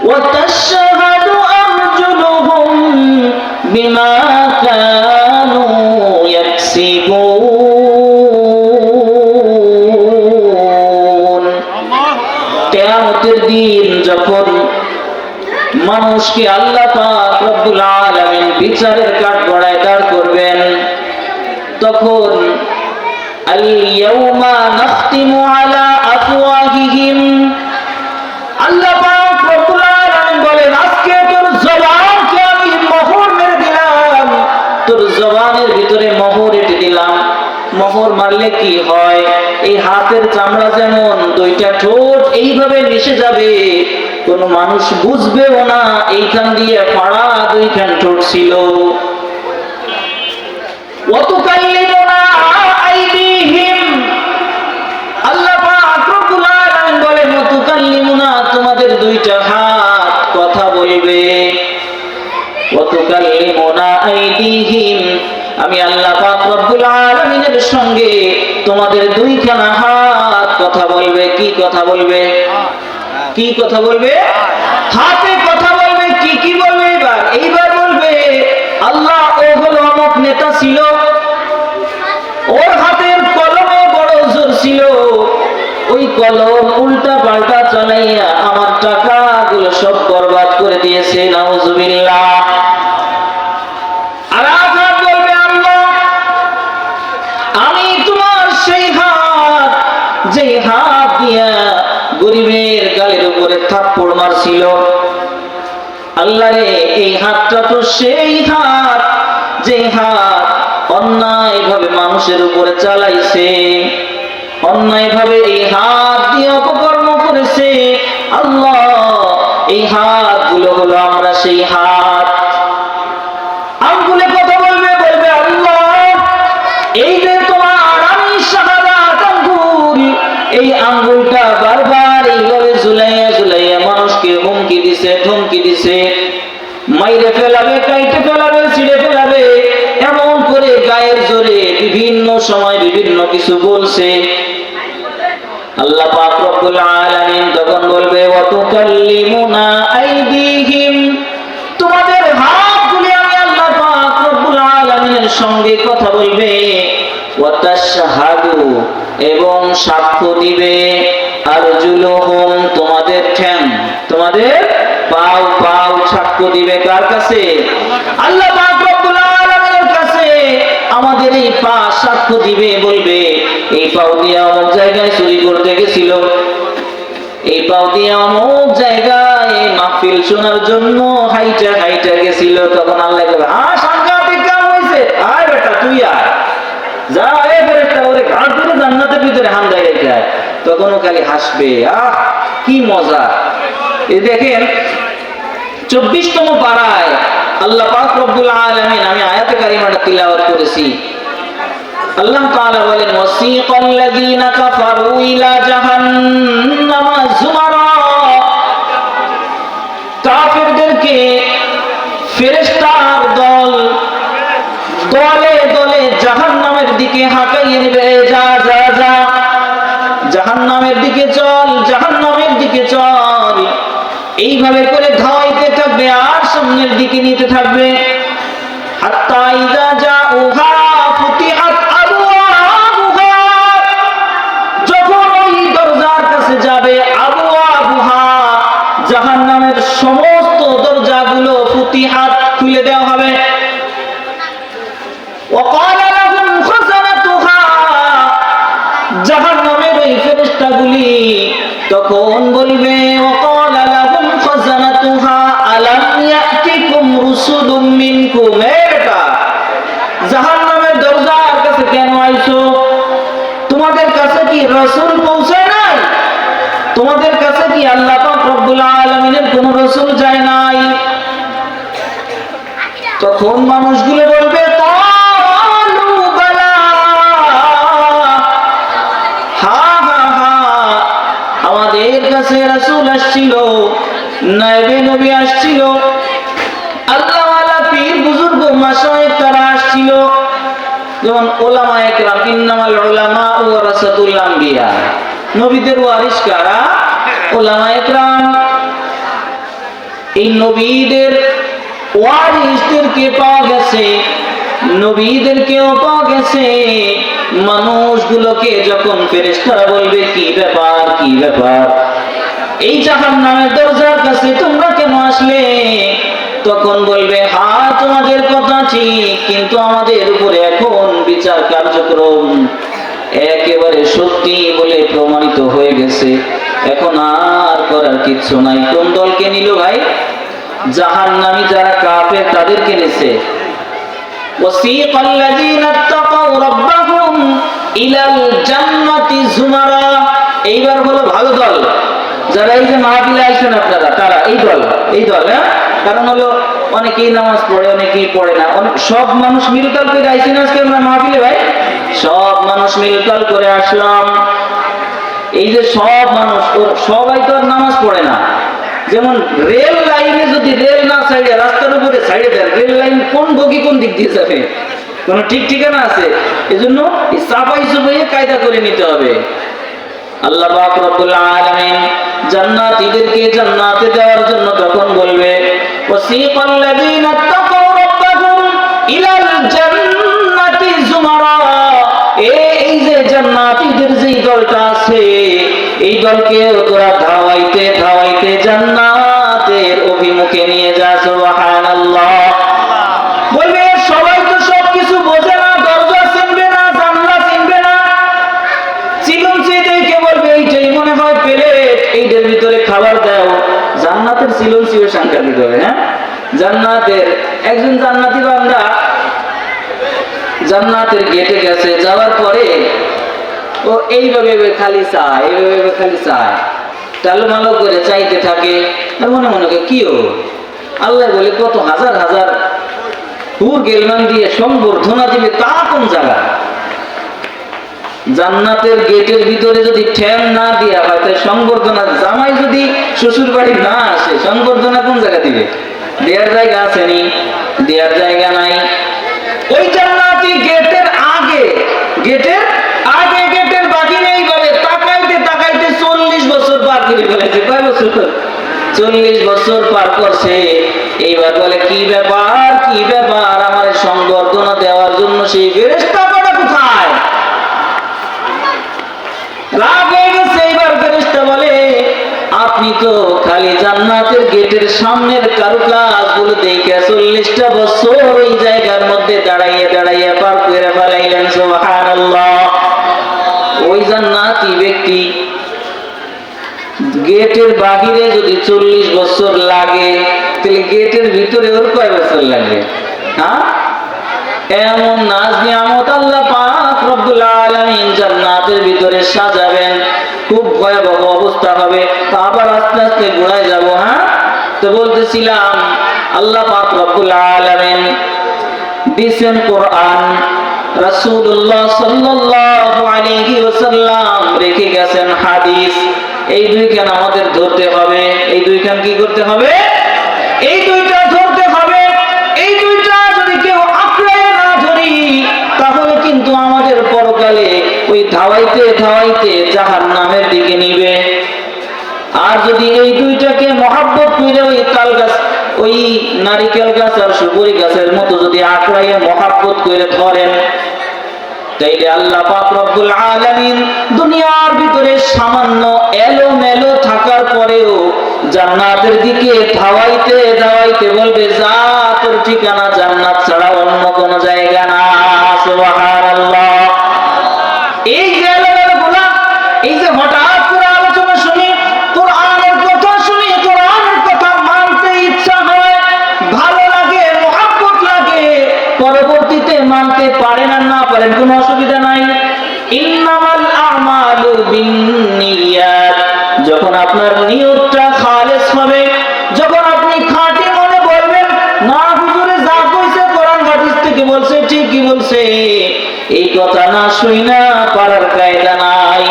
ওয়া তাশহাদু আরজুলুহুম বিমা কানু ইয়াকসিবুন। কিয়ামতের দিন যখন মানুষকে আল্লাহ পাক রব্বুল আলামিন বিচারের কাঠগড়ায় দাঁড় করবেন, তখন আল-ইয়াওমা নাখতিমু আলা আফওয়াহিহিম, আল্লাহ পাক রব্বুল আলামিন বলেন আজকে তোর জবানকে আমি মোহর মেরে দিলাম, তোর জবানের ভিতরে মোহর এঁটে দিলাম। মোহর মারলে কি হয়? এই হাতের চামড়া যেমন দুইটা ঠোঁট এইভাবে মিশে যাবে, কোন মানুষ বুঝবেও না এইখান দিয়ে ফাড়া দুইখান ঠোঁট ছিল। ওয়াতুকাল্লিমুনা আইদিহিম, আল্লাহ পাক রব্বুল আলামিন বলেন ওয়াতুকাল্লিমুনা, তোমাদের দুইটা হাত কথা বলবে। ওয়াতুকাল্লিমুনা আইদিহিম, আমি আল্লাহ পাক রব্বুল আলামিনের সঙ্গে তোমাদের দুইখানা হাত কথা বলবে। কি কথা বলবে? কি কথা বলবে? হাতে কথা বলবে। কি কি বলবে? এইবার বলবে আল্লাহ ও হলো অমুক নেতা ছিল, ওর হাতের কলমে বড় জোর ছিল, ওই কলম উল্টা পাল্টা চালাইয়া আমার টাকাগুলো সব বরবাদ করে দিয়েছে। নাউজুবিল্লাহ। আর আঘাত বলবে আল্লাহ আমি তোমার সেই হাত, যে হাত দিয়া গরিবের গালের উপরে থাপ্পড় মারছিল, আল্লাহ রে এই হাতটা তো সেই হাত যে হাত অন্যায় ভাবে মানুষের উপরে চালাইছে, অন্যায় ভাবে এই হাত দিয়ে অপকর্ম করেছে। আল্লাহ এই হাতগুলো হলো আমরা সেই হাত। আঙ্গুলে কথা বলবে, বলবে আল্লাহ এই যে তোমার আমি শাহাদাত আঙ্গুল, এই আঙ্গুলটা বারবার এইভাবে ঝুলাইয়া ঝুলাইয়া মানুষকে হুমকি দিছে, ধমকি দিছে, মাইরে ফেলাবে, কাইটে ফেলাবে, ছিঁড়ে ফেলাবে, এমন করে গায়ের জোরে বিভিন্ন সময় বিভিন্ন কিছু বলছে। আল্লাহ পাক রব্বুল আলামিন তখন বলবে ওয়া তুকাল্লিমুনা আইদিহিম, তোমাদের হাতগুলি আমি আল্লাহ পাক রব্বুল আলামিনের সঙ্গে কথা বলবে, ওয়া তাশহাদু এবং সাক্ষ্য দিবে, আরজুলুহুম তোমাদের ঠ্যাং, তোমাদের পাও পাও সাক্ষ্য দিবে। কার কাছে? আল্লাহ পাক রব্বুল আলামিনের কাছে আমাদের এই পা সাক্ষ্য দিবে, বলবে এই পাও দিয়ে অমুক জায়গায় চুরি করতে গেছিল, এই পাও দিয়ে অমুক জায়গায় মাহফিল শোনার জন্য হাইটা হাইটা গেছিল। তখন আল্লাহ বলবে হ্যাঁ সাংঘাতিক কাম হয়েছে, আয় বেটা তুই আয়, যা এই ফেরেশতা ওরে ঘাট ধরে জান্নাতের ভিতরে হামদায় রেখে আয়। তখনও খালি হাসবে, আহ কি মজা। এই দেখেন 24তম পারায় আল্লাহ পাক রব্বুল আলামিন, আমি আয়াতে কারিমাটা তিলাওয়াত করেছি, আল্লাহ তাআলা বলেন ওয়াসিকাল্লাযীনা কাফারু ইলা জাহান্নামা যুমারা, কাফেরদেরকে ফেরেশতার দল দলে দলে জাহান্নামের দিকে হাঁকাইয়ে নেবে, যা যা যা জাহান্নামের দিকে চল, জাহান্নামের দিকে চল, এইভাবে করে ধাওয়াইতে থাকবে আর সামনের দিকে নিতে থাকবে। হাত্তা ইযা জাউহা ফুতিহাত আবওয়াবুহা, যখন ওই দরজার কাছে যাবে, আবওয়াবুহা জাহান্নামের সমস্ত দরজাগুলো ফুতিহাত খুলে দেওয়া হবে। ওয়াকালা লাহুম খাযানাতুহা, জাহান্নামের ওই ফেরেশতাগুলি তখন বলবে ওয়াকালা লাহুম খাযানাতুহা আলাম ইয়াতিকুম রুসুলুম মিনকুম, এটা জাহান্নামের দরজার কাছে কেন আইছো? তোমাদের কাছে কি রাসূল পৌঁছায় নাই? তোমাদের কাছে কি আল্লাহ পাক রব্বুল আলামিনের কোন রাসূল যায় নাই? তখন মানুষগুলো বলবে ক্বালু বালা, হ্যাঁ হ্যাঁ হ্যাঁ আমাদের কাছে রাসূল আসছিল, নায়েবে নবী আসছিল, আল্লাহ ওয়ালা পীর বুজুর্গ মাশায়েখ তারা আসছিল। যেমন উলামায়ে কেরাম, ইন্নামাল উলামা ওয়ারাসাতুল আম্বিয়া, নবীদের ওয়ারিস কারা? উলামায়ে কেরাম। এই নবীদের ওয়ারিসদেরকে পাওয়া গেছে, নবীদেরকেও পাওয়া গেছে। মানুষগুলোকে যখন ফেরেশতারা বলবে কি ব্যাপার কি ব্যাপার, এই জাহান্নামের দরজার কাছে তোমরা কেন আসলে? তখন বলবে হ্যাঁ তোমাদের কথা ঠিক, কিন্তু আমাদের উপরে এখন বিচার কার্যক্রম একেবারে সত্যি বলে প্রমাণিত হয়ে গেছে, এখন আর করার কিচ্ছু নাই। কোন দলকে নিল ভাই? জাহান্নামী যারা কাফের তাদেরকে নিছে। ওয়াসিকাল্লাযীনা তাকাউ রাব্বাহুম ইলাল জান্নাতি যুমারা, এইবার হলো ভালো দল, যারা এই যে মাহফিলে আইছেন আপনারা, তারা এই দল, এই দল। হ্যাঁ, কারণ হলো অনেকেই নামাজ পড়ে, অনেকেই পড়ে না, সব মানুষ মিলতাল করে আইছেন আজকে আমরা মাহফিলে ভাই, সব মানুষ মিলতাল করে আসলাম। এই যে সব মানুষ, সবাই তো আর নামাজ পড়ে না। যেমন রেল লাইনে যদি রেল না ছাড়িয়ে রাস্তার উপরে ছাড়িয়ে দেন, রেল লাইন কোন বগি কোন দিক দিয়ে যাবে? কোন ঠিক ঠিকানা আছে? এজন্য চাপাই চুপাইয়ে কায়দা করে নিতে হবে। আল্লাহ পাক রব্বুল আলামিন জান্নাতীদেরকে জান্নাতে যাওয়ার জন্য তখন বলবে ওয়াসিকাল্লাযীনা তাকাউ রাব্বাহুম ইলাল জান্নাতি যুমারা। এই যে জান্নাতীদের যে দলটা আছে, এই দলকে তোরা ধাওয়াইতে ধাওয়াইতে জান্নাতের অভিমুখে নিয়ে যা। সুবহানাল্লাহ। বলবে সবাই তো সবকিছু বোঝে না, দরজা চিনবে না, জানলা চিনবে না, চিকন চিদেরকে বলবে এইটাই মনে হয় প্লেট, এইটার ভিতরে খাবার দাও। জান্নাতের চিলন চিও সাংঘাতিক হবে। হ্যাঁ, জান্নাতের একজন জান্নাতি বান্দা জান্নাতের গেটে গেছে, যাওয়ার পরে ও এইভাবে খালি চায়, এইভাবে খালি চায়, টালমালো করে চাইতে থাকে। আর মনে মনে কি ও আল্লাহ বলে কত হাজার হাজার হুর গেলমান দিয়ে সংবর্ধনা দিবে, তা কোন জায়গা? জান্নাতের গেটের ভিতরে যদি ঠ্যাং না দেওয়া হয়, তাই সংবর্ধনা, জামাই যদি শ্বশুর বাড়ি না আসে, সংবর্ধনা কোন জায়গা দিবে? দেয়ার জায়গা আছে নি? দেয়ার জায়গা নাই। ওই জান্নাতি গেটের আগে, গেটের আগে, গেটের বাকি নেই বলে তাকাইতে তাকাইতে 40 বছর পার করে ফেলেছে। কয় বছর? 40 বছর পার করছে। এইবার বলে কি ব্যাপার, কি ব্যাপার, আমার সংবর্ধনা দেওয়ার জন্য সেই ফেরেশতা কটা কোথায়? রাগ হয়ে গেছে। এইবার ফেরেশতা বলে আপনি তো খালি জান্নাতের গেটের সামনের কারুকাজ গুলো দেখে 40টা বছর ওই জায়গার মধ্যে দাঁড়াইয়া দাঁড়াইয়া পার করে ফেলাইলেন। সুবহানাল্লাহ। ওই জান্নাতি ব্যক্তি গেটের বাহিরে যদি 40 বছর লাগে, তাহলে গেটের ভিতরে ওর কয় বছর লাগবে? হ্যাঁ, এমন নাজ নিয়ামত আল্লাহ পাক রব্বুল আলামিন জান্নাতের ভিতরে সাজাবেন। খুব ভয়াবহ অবস্থা হবে। আবার আস্তে আস্তে ঘুরায় যাব। হ্যাঁ, তো বলতেছিলাম আল্লাহ পাক রব্বুল আলামিন দিয়েছেন কোরআন, রাসূলুল্লাহ সাল্লাল্লাহু আলাইহি ওয়াসাল্লাম রেখে গেছেন হাদিস। এই দুইখান আমাদের ধরতে হবে। এই দুইখান কি করতে হবে? এই দুইটা ধরতে হবে। এই দুইটা যদি কেউ আঁকড়ায় না ধরি, তাহলে কিন্তু আমাদের পরকালে ওই ধাওয়াইতে ধাওয়াইতে জাহান্নামের দিকে নিবে। আর যদি এই দুইটাকে মহব্বত করে ওই তাল গাছ, ওই নারিকেল গাছ আর সুপুরি গাছের মতো যদি আঁকড়াইয়ে মহব্বত করে ধরেন, তাইলে আল্লাহ পাক রব্বুল আলামিন দুনিয়ার ভিতরে সামান্য এলোমেলো থাকার পরেও জান্নাতের দিকে ধাওয়াইতে ধাওয়াইতে বলবে যা, তোর ঠিকানা জান্নাত ছাড়া অন্য কোন জায়গা না। সুবহানাল্লাহ। এই যে এলোমেলো গুলা, এই যে হঠাৎ করে আলোচনা শুনি, কোরআনের কথা শুনি, কোরআনের কথা মানতে ইচ্ছা হয়, ভালো লাগে, মহব্বত লাগে, পরবর্তীতে মানতে পারেন আর না পারেন কোনো অসুবিধা নাই। ইন্নামাল আমালু বিন্নিয়াত। যখন আপনার নিয়তটা খালেস হবে, যখন আপনি খাঁটি মনে বলবেন না হুজুরে যা কইছে কোরআন হাদিস থেকে বলছে, ঠিকই বলছে, এই কথা না শুইনা পারার কায়দা নাই।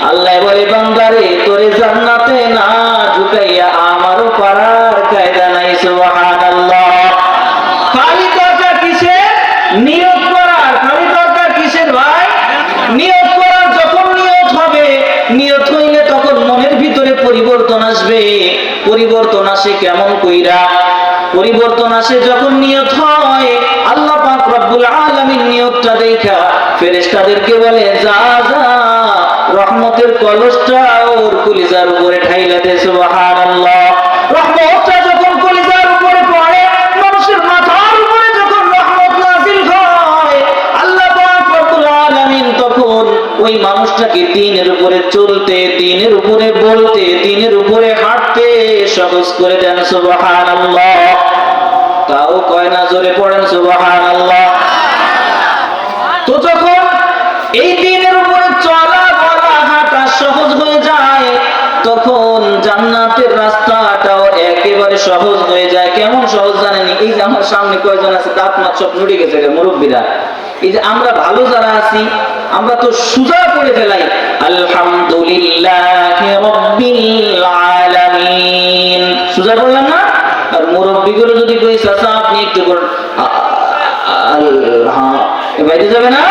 আল্লাহ বলে বান্দারে তোরে জান্নাতে না ঢুকাইয়া আমারও পারার কায়দা নাই। সুবহানাল্লাহ। খালি দরকার কিসের? নিয়ত করার। খালি দরকার কিসের ভাই? নিয়ত করার। যখন নিয়ত হবে, নিয়ত হইলে তখন মনের ভিতরে পরিবর্তন আসবে। পরিবর্তন আসে কেমন কইরা? পরিবর্তন আসে যখন নিয়ত হয়। আল্লাহ পাক রব্বুল আলামিন নিয়তটা দেখা ফেরেশতাদেরকে বলে যা যা রহমতের কলসটা ওর কলিজার উপরে ঢাইলা দে। সুবহানাল্লাহ। রহমতটা যখন কলিজার উপরে পড়ে, মানুষের মাথার উপরে যখন রহমত নাযিল হয়, আল্লাহ পাক রব্বুল আলামিন তখন ওই মানুষটাকে দ্বীনের উপরে চলতে, দ্বীনের উপরে বলতে, দ্বীনের উপরে হাঁটতে সহজ করে দেন। সুবহানাল্লাহ। তাও কয় না, জোরে পড়েন সুবহানাল্লাহ। তো যখন এই দ্বীনের উপরে চলা বলা হাঁটা সহজ হয়ে যায়, তখন জান্নাতের রাস্তাটাও একেবারে সহজ হয়ে যায়। কেমন সহজ জানেন? এই যে আমার সামনে কয়জন আছে দাঁত মাত সব নুড়ে গেছে মুরব্বীরা, এই যে আমরা ভালো যারা আছি, আমরা তো সুজা করে ফেলাই আলহামদুলিল্লাহি রাব্বিল আলামিন, সুজা বললাম না? আর মুরব্বীগুলো যদি কই চাচা আপনি একটু করেন, আল্লাহ বাইরে যাবে না?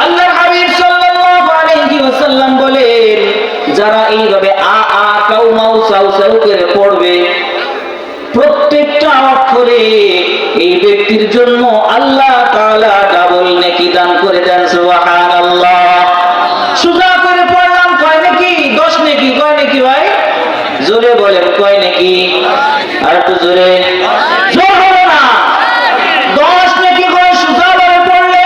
আল্লাহর হাবিব সাল্লাল্লাহু আলাইহি ওয়াসাল্লাম বলেন যারা এইভাবে আ আ কাউ মাউ চাউ চাউ করে পড়বে, প্রত্যেকটা অক্ষরে এই ব্যক্তির জন্য আল্লাহ তাআলা ডাবল নেকি দান করে দেন। সুবহানাল্লাহ। সুজা করে পড়লাম কয় নেকি? 10 নেকি। কয় নেকি ভাই? জোরে বলেন কয় নেকি? আর একটু জোরে। জোর হলো না। 10 নেকি করে সুজা করে পড়লে।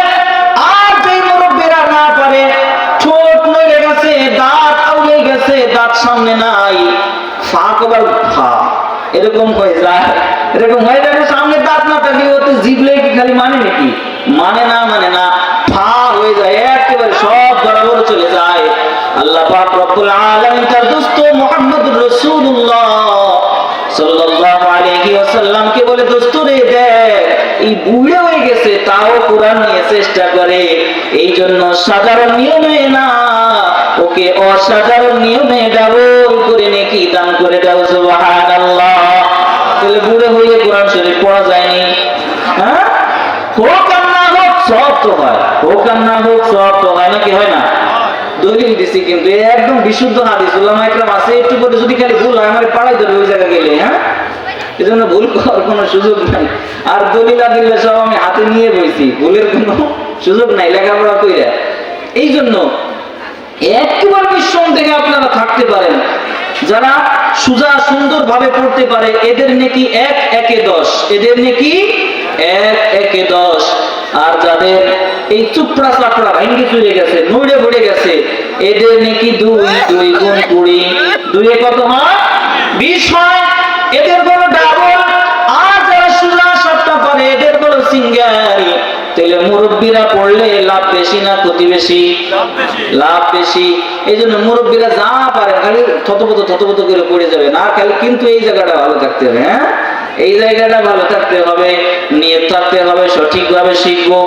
আর যেই মুরব্বিরা না পারে, ঠোঁট নড়ে গেছে, দাঁত আউলে গেছে, দাঁত সামনে নাই, ফা কবার ফা এরকম হয়ে যায়, এরকম হয়ে যায়, সামনে দাঁত না থাকলে ওতে জিভলে কি খালি মানে নাকি? মানে না, ফা হয়ে যায়, একেবারে সব বরাবর চলে যায়। আল্লাহ পাক রব্বুল আলামিন তার দোস্ত মুহাম্মদুর রাসূলুল্লাহ সাল্লাল্লাহু আলাইহি ওয়াসাল্লামকে বলে, দোস্ত রে দেখ, এই বুড়ে হয়ে গেছে তাও কোরআন নিয়ে চেষ্টা করে, এই জন্য সাধারণ নিয়মে না, ওকে অসাধারণ নিয়মে ডাবল করে নেকি দান করে দাও। সুবহানাল্লাহ। তাহলে বুড়ে হয়ে কোরআন শরীফ পড়া যায়নি? হ্যাঁ, হোক আর না হোক সব তো হয়, হোক আর না হোক সব তো হয়, নাকি হয় না? দলিল দিছি কিন্তু একদম বিশুদ্ধ হাদিস, উলামা ইকরাম আছে, একটু করে যদি খালি ভুল হয় আমার পাড়াই ধরবে ওই জায়গায় গেলে। হ্যাঁ, এজন্য ভুল করার কোনো সুযোগ নাই। আর দলিল আদিল্লা সব আমি হাতে নিয়ে বইছি, ভুলের কোনো সুযোগ নাই লেখাপড়া কইরা। এই জন্য একবার নিঃসন্দেহে থেকে আপনারা থাকতে পারেন, যারা সুজা সুন্দর ভাবে পড়তে পারে এদের নেকি 1 1 এ 10, এদের নেকি 1 1 এ 10। আর যাদের এই চুপড়া চাপড়া ভেঙে চলে গেছে, নড়ে পড়ে গেছে, এদের নেকি 2 2 গুণ 20, 2 এ কত হয়? 20 হয়। এদের বড় ডাবল। আর যারা সুজা সাতটা পারে এদের বড় সিঙ্গেল। তাহলে মুরব্বীরা পড়লে লাভ বেশি না ক্ষতি বেশি? লাভ বেশি। এই জন্য মুরব্বীরা যা পারে খালি থতপত করে পড়ে যাবে না, খালি কিন্তু এই জায়গাটা ভালো থাকতে হবে। হ্যাঁ, এই জায়গাটা ভালো থাকতে হবে, নিয়ত থাকতে হবে, সঠিকভাবে শিখবো।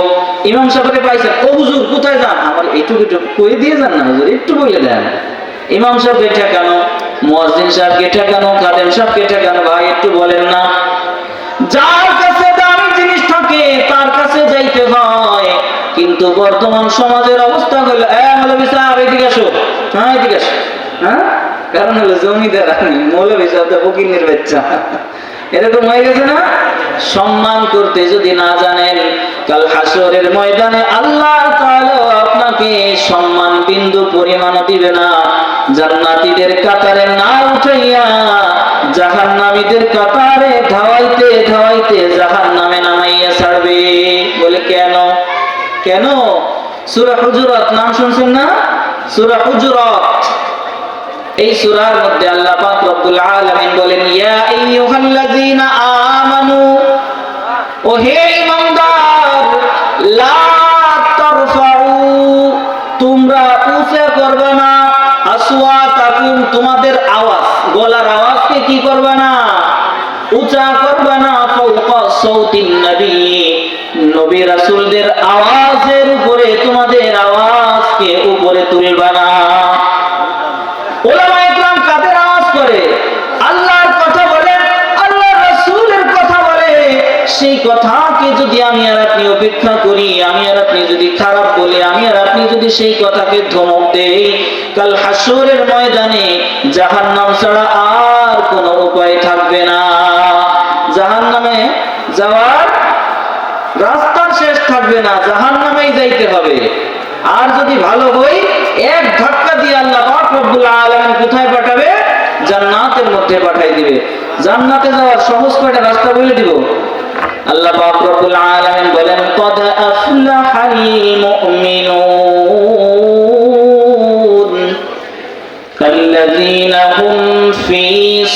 ইমাম সাহেবকে পাইছেন, ও হুজুর কোথায় যান? আমার এইটুকু কয়ে দিয়ে যান না হুজুর, একটু বলে দেন। ইমাম সাহেবকে ঠেকানো, মুয়াজ্জিন সাহেবকে ঠেকানো, খাদেম সাহেবকে ঠেকানো, ভাই একটু বলেন না। যার কাছে দামি জিনিস থাকে তার কাছে যাইতে হয়। কিন্তু বর্তমান সমাজের অবস্থা হলো, মৌলভী সাহেব এদিকে আসো, হ্যাঁ এদিকে আসো। হ্যাঁ, কারণ হলো জমিদার মৌলভী সাহেব তো ফকিরের বাচ্চা, এরকম হয়ে গেছে না? সম্মান করতে যদি না জানেন, কাল হাসরের ময়দানে আল্লাহ তাআলা আপনাকে সম্মান বিন্দু পরিমাণও দিবে না। জান্নাতীদের কাতারে না উঠাইয়া জাহান্নামীদের কাতারে ধাওয়াইতে ধাওয়াইতে জাহান্নামে নামাইয়া ছাড়বে। বলে কেন? কেন? সূরা হুজুরাত নাম শুনছেন না? সূরা হুজুরাত, এই সূরার মধ্যে আল্লাহ পাক রব্বুল আলামিন বলেন, ইয়া আইয়ুহাল্লাযীনা আমানু, ও হে ঈমানদার, লা তারফাউ, তোমরা উঁচা করবে না, আসওয়াতাকুম, তোমাদের আওয়াজ, গলার আওয়াজকে কি করবে না? উঁচা করবে না, ফাওকা সাউতিন নবী, নবী রাসূলদের আওয়াজের উপরে তোমাদের আওয়াজকে উপরে তুলবে না। ওলামা ইকরাম কাদের আওয়াজ করে? আল্লাহর কথা বলে, আল্লাহর রাসূলের কথা বলে। সেই কথাকে যদি আমি আর আপনি উপেক্ষা করি, আমি আর আপনি যদি খারাপ বলি, আমি আর আপনি যদি সেই কথাকে ধমক দেই, কাল হাসরের ময়দানে জাহান্নাম ছাড়া আর কোনো উপায় থাকবে না। জাহান্নামে যাওয়ার রাস্তার শেষ থাকবে না, জাহান্নামেই যাইতে হবে। আর যদি ভালো হই, এক ধাক্কা দিয়ে আল্লাহ পাক রব্বুল আলামিন কোথায় পাঠাবে? জান্নাতের মধ্যে পাঠাই দিবে। জান্নাতে যাওয়ার সহজ কয়টা রাস্তা বলে দিব। আল্লাহ পাক রব্বুল আলামিন বলেন, কদ আফলাহাল মুমিনুন কাল্লাযীনা হুম ফি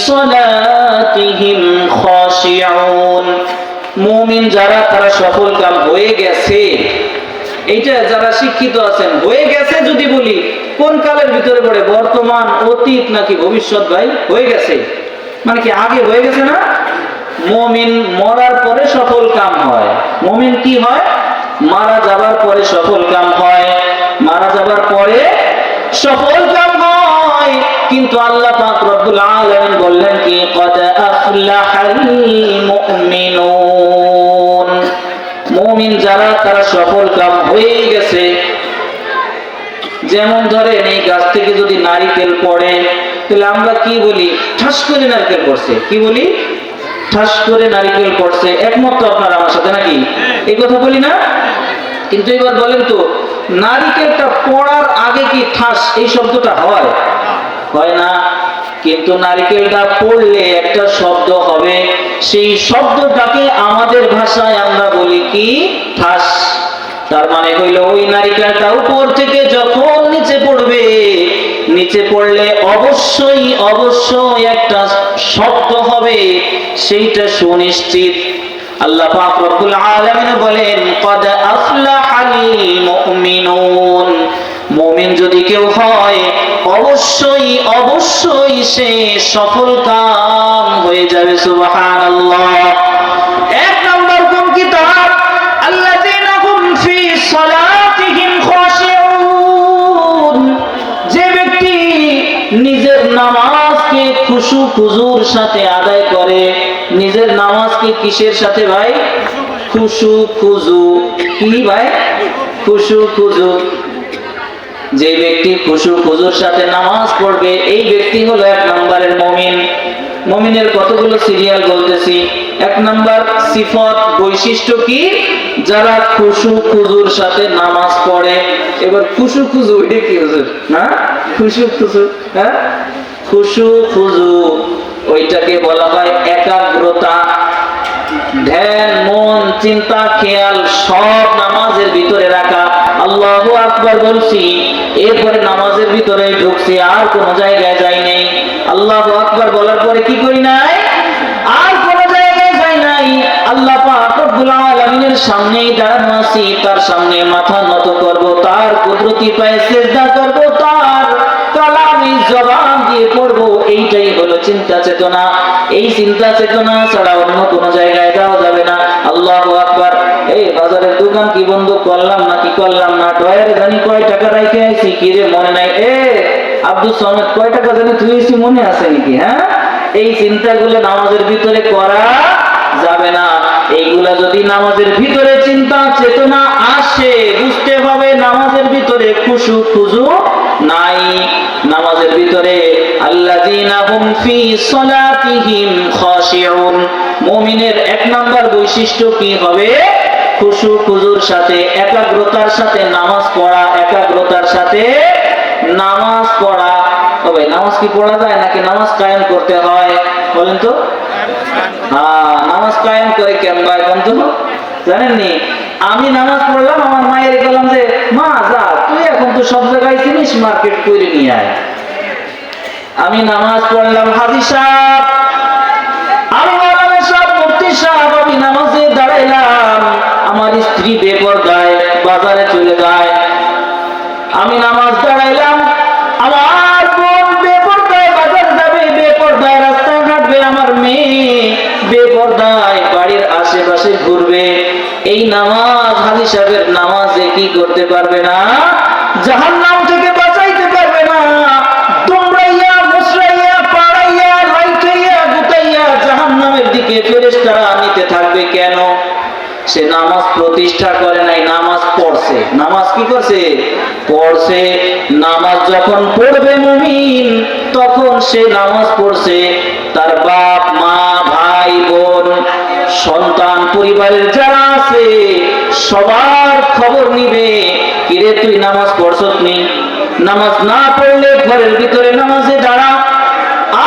সালাতিহিম খাশিউন। মুমিন যারা, তারা সফল কাম হয়ে গেছে। এইটা যারা শিক্ষিত আছেন, হয়ে গেছে যদি বলি, কোন কালের ভিতরে পড়ে? বর্তমান, অতীত নাকি ভবিষ্যৎ? ভাই হয়ে গেছে মানে কি আগে হয়ে গেছে না? মুমিন মরার পরে সফল কাম হয়। মুমিন কি হয়? মারা যাবার পরে সফল কাম হয়, মারা যাবার পরে সফল কাম হয়। কিন্তু আল্লাহ পাক রব্বুল আলামিন বললেন কি, কদ আফলাহাল মুমিনুন, মুমিন যারা, তারা সফল কাম হয়ে গেছে। যেমন ধরেন এই গাছ থেকে যদি নারিকেল পড়ে, তাহলে আমরা কি বলি? ঠাস করে নারকেল পড়ছে। কি বলি? ঠাস করে নারকেল পড়ছে। একমত তো আপনারা আমার সাথে নাকি? এই কথা বলি না? কিন্তু এবার বলেন তো, নারকেলটা পড়ার আগে কি ঠাস এই শব্দটা হয়? হয় না। কিন্তু নারকেলটা পড়লে একটা শব্দ হবে, সেই শব্দটাকে আমাদের ভাষায় আমরা বলি কি? ঠাস। তার মানে হইল ওই নারকেলটা উপর থেকে যখন নিচে পড়বে, নিচে পড়লে অবশ্যই অবশ্যই একটা শব্দ হবে, সেইটা সুনিশ্চিত। আল্লাহ পাক রব্বুল আলামিন বলেন, ক্বাদ আফলাহাল মুমিনুন। মুমিন যদি কেউ হয়, অবশ্যই অবশ্যই সে সফল কাম হয়ে যাবে। সুবহানাল্লাহ। এক নম্বর কোন কিতাব? আল্লাযীনা হুম ফি সালাতিহিম খাশিউন। যে ব্যক্তি নিজের নামাজকে খুশু খুজুর সাথে আদায় করে। নিজের নামাজকে কিসের সাথে ভাই? খুশু খুজু। কি ভাই? খুশু খুজু। যে ব্যক্তি খুশু খুজুর সাথে নামাজ পড়বে, এই ব্যক্তি হলো এক নম্বরের মুমিন। মুমিনের কতগুলো সিরিয়াল বলতেছি। এক নম্বর সিফত, বৈশিষ্ট্য কি? যারা খুশু খুজুর সাথে নামাজ পড়ে। এবার খুশু খুজু এটা কি হুজুর? না, খুশু খুজু, হ্যাঁ, খুশু খুজু ওইটাকে বলা হয় একাগ্রতা, ধ্যান, মন, চিন্তা, খেয়াল সব নামাজের ভিতরে রাখা। আল্লাহু আকবার বলছি, এরপরে নামাজের ভিতরে ঢুকছি, আর কোন জায়গায় যাই নাই। আল্লাহু আকবার বলার পরে কি করি নাই? আর কোন জায়গায় যাই নাই। আল্লাহ পাক রব্বুল আলামিনের সামনেই দাঁড়ানো আছি, তার সামনে মাথা নত করব, তার কুদরতি পায়ে সিজদা করব, তার কালামে জবান দিয়ে পড়ব। এইটাই হলো চিন্তা চেতনা। এই চিন্তা চেতনা ছাড়া অন্য কোন জায়গায় যাওয়া যাবে না। আল্লাহু আকবার। এই বাজারের দোকান কি বন্ধ করলাম নাকি করলাম না? ডয়ারে জানি কয় টাকা রাখে আইছি, কি রে মনে নাই? আব্দুল সামেদ কয় টাকা জানি তুইছি, মনে আছে নাকি? হ্যাঁ, এই চিন্তাগুলো নামাজের ভিতরে করা যাবে না। এইগুলা যদি নামাজের ভিতরে চিন্তা চেতনা আসে, বুঝতে হবে নামাজের ভিতরে খুশু খুজু নাই। নামাজের ভিতরে আল্লাযীনা হুম ফি সালাতিহিম খাশিউন। মুমিনের এক নাম্বার বৈশিষ্ট্য কি হবে? খুশু খুজুর সাথে, একাগ্রতার সাথে নামাজ পড়া। একাগ্রতার সাথে নামাজ পড়া। তবে নামাজ কি পড়া যায় নাকি নামাজ কায়েম করতে হয়? বলেন তো। নামাজ কায়েম করে কেমন বন্ধু জানেননি? আমি নামাজ পড়লাম, আমার মায়ের গেলাম যে, মা যা, তুই এখন তো সব জায়গায় জিনিস মার্কেট করে নিয়ে আয়। আমি নামাজ পড়লাম, হাজী সাহেব, আমি মাওলানা সাহেব, মুফতি সাহেব, আমি নামাজে দাঁড়াইলাম, আমার স্ত্রী বেপরদায় বাজারে চলে যায়। আমি নামাজ দাঁড়াইলাম, আমার বোন বেপরদায় বাজার যাবে, বেপরদায় রাস্তায় হাঁটবে, আমার মেয়ে বেপরদায় বাড়ির আশেপাশে ঘুরবে। এই নামাজ হাজী সাহেবের নামাজে কি করতে পারবে না? জাহান্নাম থেকে বাঁচাইতে পারবে না। তোমরাইয়া মুসরাইয়া পাড়াইয়া লাইটাইয়া গুতাইয়া জাহান্নামের দিকে ফেরেশতারা নিতে থাকবে। কেন? সে নামাজ প্রতিষ্ঠা করে নাই, নামাজ পড়ছে। নামাজ কি করছে? পড়ছে। নামাজ যখন পড়বে মুমিন, তখন সে নামাজ পড়ছে, তার বাপ মা ভাই বোন সন্তান পরিবারের যারা আছে সবার খবর নিবে, কিরে তুই নামাজ পড়ছস নি? নামাজ না পড়লে ঘরের ভিতরে নামাজে দাঁড়া।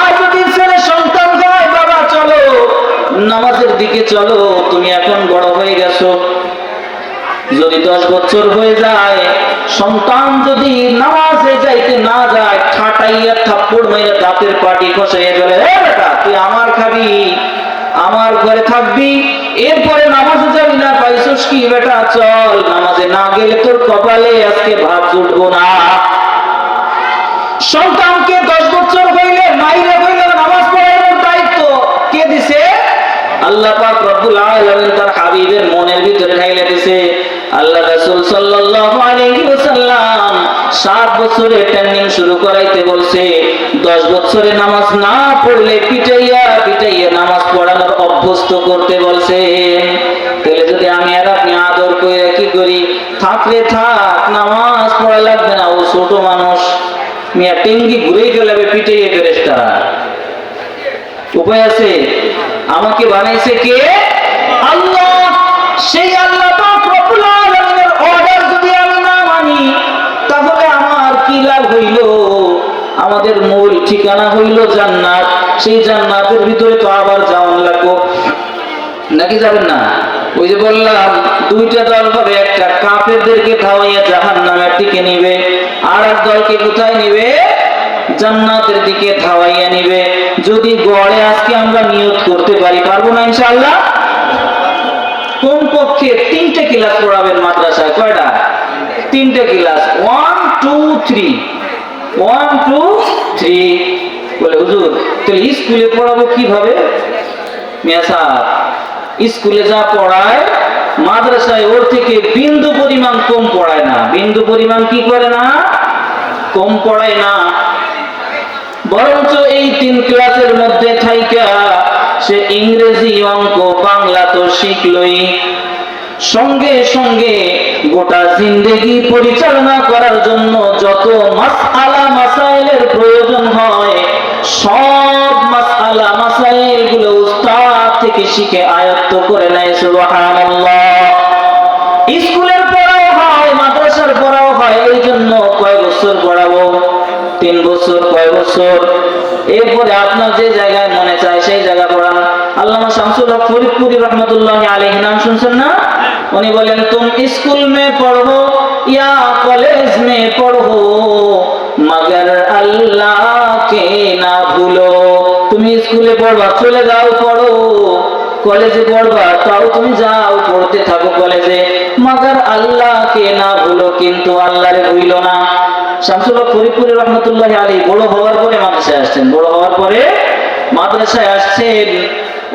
আর যদি ছেলে সন্তান হয়, বাবা চলো নামাজের দিকে চলো, তুমি এখন বড় হয়ে গেছো। যদি 10 বছর হয়ে যায়, সন্তান যদি নামাজে যাইতে না যায়, ঠাটাইয়া থাপ্পড় মাইরা দাঁতের পাটি খসাইয়া চলে, বেটা তুই আমার খাবি, আমার ঘরে থাকবি, এরপরে নামাজে যাবি না, পাইছস কি বেটা, চল নামাজে না গেলে তোর কপালে আজকে ভাত জুটবো না। সন্তানকে 10 বছর হইলে মাইরে হইলে নামাজ পড়ানোর দায়িত্ব কে দিছে? আল্লাহ পাক রব্বুল আলামিন তার হাবিবের মনের ভিতরে ঢাইলে দিছে। আল্লাহ রাসূল সাল্লাল্লাহু আলাইহি ওয়াসাল্লাম 7 বছরে ট্রেনিং শুরু করাইতে বলছে। 10 বছরে নামাজ না পড়লে পিটাইয়া পিটাইয়া নামাজ পড়ানোর অভ্যস্ত করতে বলছে। তাহলে যদি আমি আর আপনি আদর করে কি করি, থাকলে থাক, নামাজ পড়া লাগবে না, ও ছোট মানুষ, মিয়া টেঙ্গি ঘুরেই ফেলাবে পিটাইয়ে ফেরেশতারা। উপায় আছে? আমাকে বানাইছে কে? আল্লাহ। সেই আল্লাহ পাক রব্বুল আলামিনের অর্ডার যদি আমি না মানি তাহলে আমার কি লাভ হইল? আমাদের মূল ঠিকানা হইল জান্নাত। সেই জান্নাতের ভিতরে তো আবার যাওয়ান লাগবো, নাকি যাবেন না? ওই যে বললাম দুইটা দল হবে, একটা কাফেরদেরকে ধাওয়াইয়া জাহান্নামের দিকে নিবে, আর এক দলকে কোথায় নিবে? জান্নাতের দিকে ধাওয়াইয়া নিবে। যদি গড়ে আজকে আমরা নিয়ত করতে পারি, পারবো না ইনশাআল্লাহ? কমপক্ষে 3টে ক্লাস পড়াবেন মাদ্রাসায়। কয়টা? 3টে ক্লাস। 1 2 3 1 2 3 বলে হুজুর তাহলে স্কুলে পড়াবো কিভাবে? মিয়া সাহেব, স্কুলে যা পড়ায় মাদ্রাসায় ওর থেকে বিন্দু পরিমাণ কম পড়ায় না। বিন্দু পরিমাণ কি করে না? কম পড়ায় না। বরঞ্চ এই 3 ক্লাসের মধ্যে থাইকা সে ইংরেজি, অঙ্ক, বাংলা তো শিখলই, সঙ্গে সঙ্গে গোটা জিন্দেগি পরিচালনা করার জন্য যত মাসআলা মাসাইলের প্রয়োজন হয় সব মাসআলা মাসাইল গুলো উস্তাদ থেকে শিখে আয়ত্ত করে নেয়। সুবহানাল্লাহ। স্কুলের পড়াও হয়, মাদ্রাসার পড়াও হয়। এই জন্য কয় বছর পড়াবো? 3 বছর। কয় বছর? এরপরে আপনার যে জায়গায় মনে চায় সেই জায়গা পড়ান। আল্লামা শামসুল হক ফরিদপুরি রহমতুল্লাহ আলাইহি নাম শুনছেন না? উনি বলেন তুম স্কুল মে পড়ো या कॉलेज में पढ़ो मगर अल्लाह के ना भूलो। তুমি স্কুলে পড়বা, চলে যাও পড়ো, কলেজে পড়বা তাও তুমি যাও পড়তে থাকো কলেজে, মগর আল্লাহকে না ভুলো, কিন্তু আল্লাহরে ভুলো না। শামসুল হক ফরিদপুরি রহমতুল্লাহ আলাইহি বড় হওয়ার পরে মাদ্রাসায় আসছেন। বড় হওয়ার পরে মাদ্রাসায় আসছেন।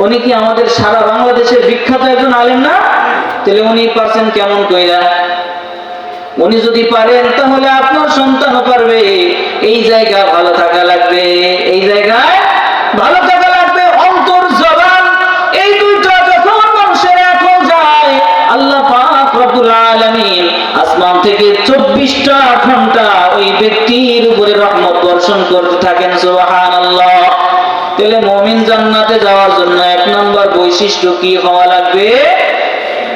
উনি কি আমাদের সারা বাংলাদেশের বিখ্যাত একজন আলেম না? তাহলে উনি পারছেন কেমন কইরা? উনি যদি পারেন তাহলে আপনার সন্তানও পারবে। এই জায়গা ভালো থাকা লাগবে, এই জায়গায় ভালো থাকা লাগবে। অন্তর জবান এই দুইটা যখন মানুষের এক হয়ে যায়, আল্লাহ পাক রব্বুল আলামিন আসমান থেকে 24টা ঘন্টা ওই ব্যক্তির উপরে রহমত বর্ষণ করতে থাকেন। সুবহানাল্লাহ। তাহলে মুমিন জান্নাতে যাওয়ার জন্য 1 নম্বর বৈশিষ্ট্য কি হওয়া লাগবে?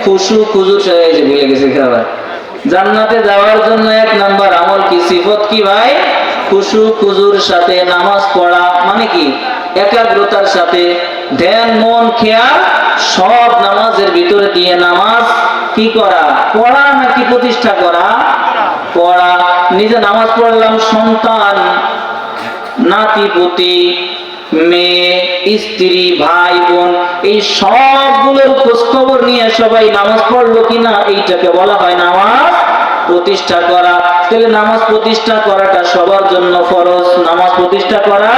খুশু খুজুর। সাথে ভুলে গেছে খাবার। জান্নাতে যাওয়ার জন্য 1 নম্বর আমল কি? সিফত কি ভাই? খুশু খুজুর সাথে নামাজ পড়া। মানে কি? একাগ্রতার সাথে ধ্যান, মন, খেয়াল সব নামাজের ভিতরে দিয়ে নামাজ কি করা? পড়া নাকি প্রতিষ্ঠা করা? পড়া। নিজে নামাজ পড়লাম, সন্তান, নাতি পুতি, মেয়ে, স্ত্রী, ভাই বোন এই সবগুলোর খোঁজ খবর নিয়ে সবাই নামাজ পড়লো কিনা এইটাকে বলা হয় নামাজ প্রতিষ্ঠা করা। তাহলে নামাজ প্রতিষ্ঠা করাটা সবার জন্য ফরজ। নামাজ প্রতিষ্ঠা করা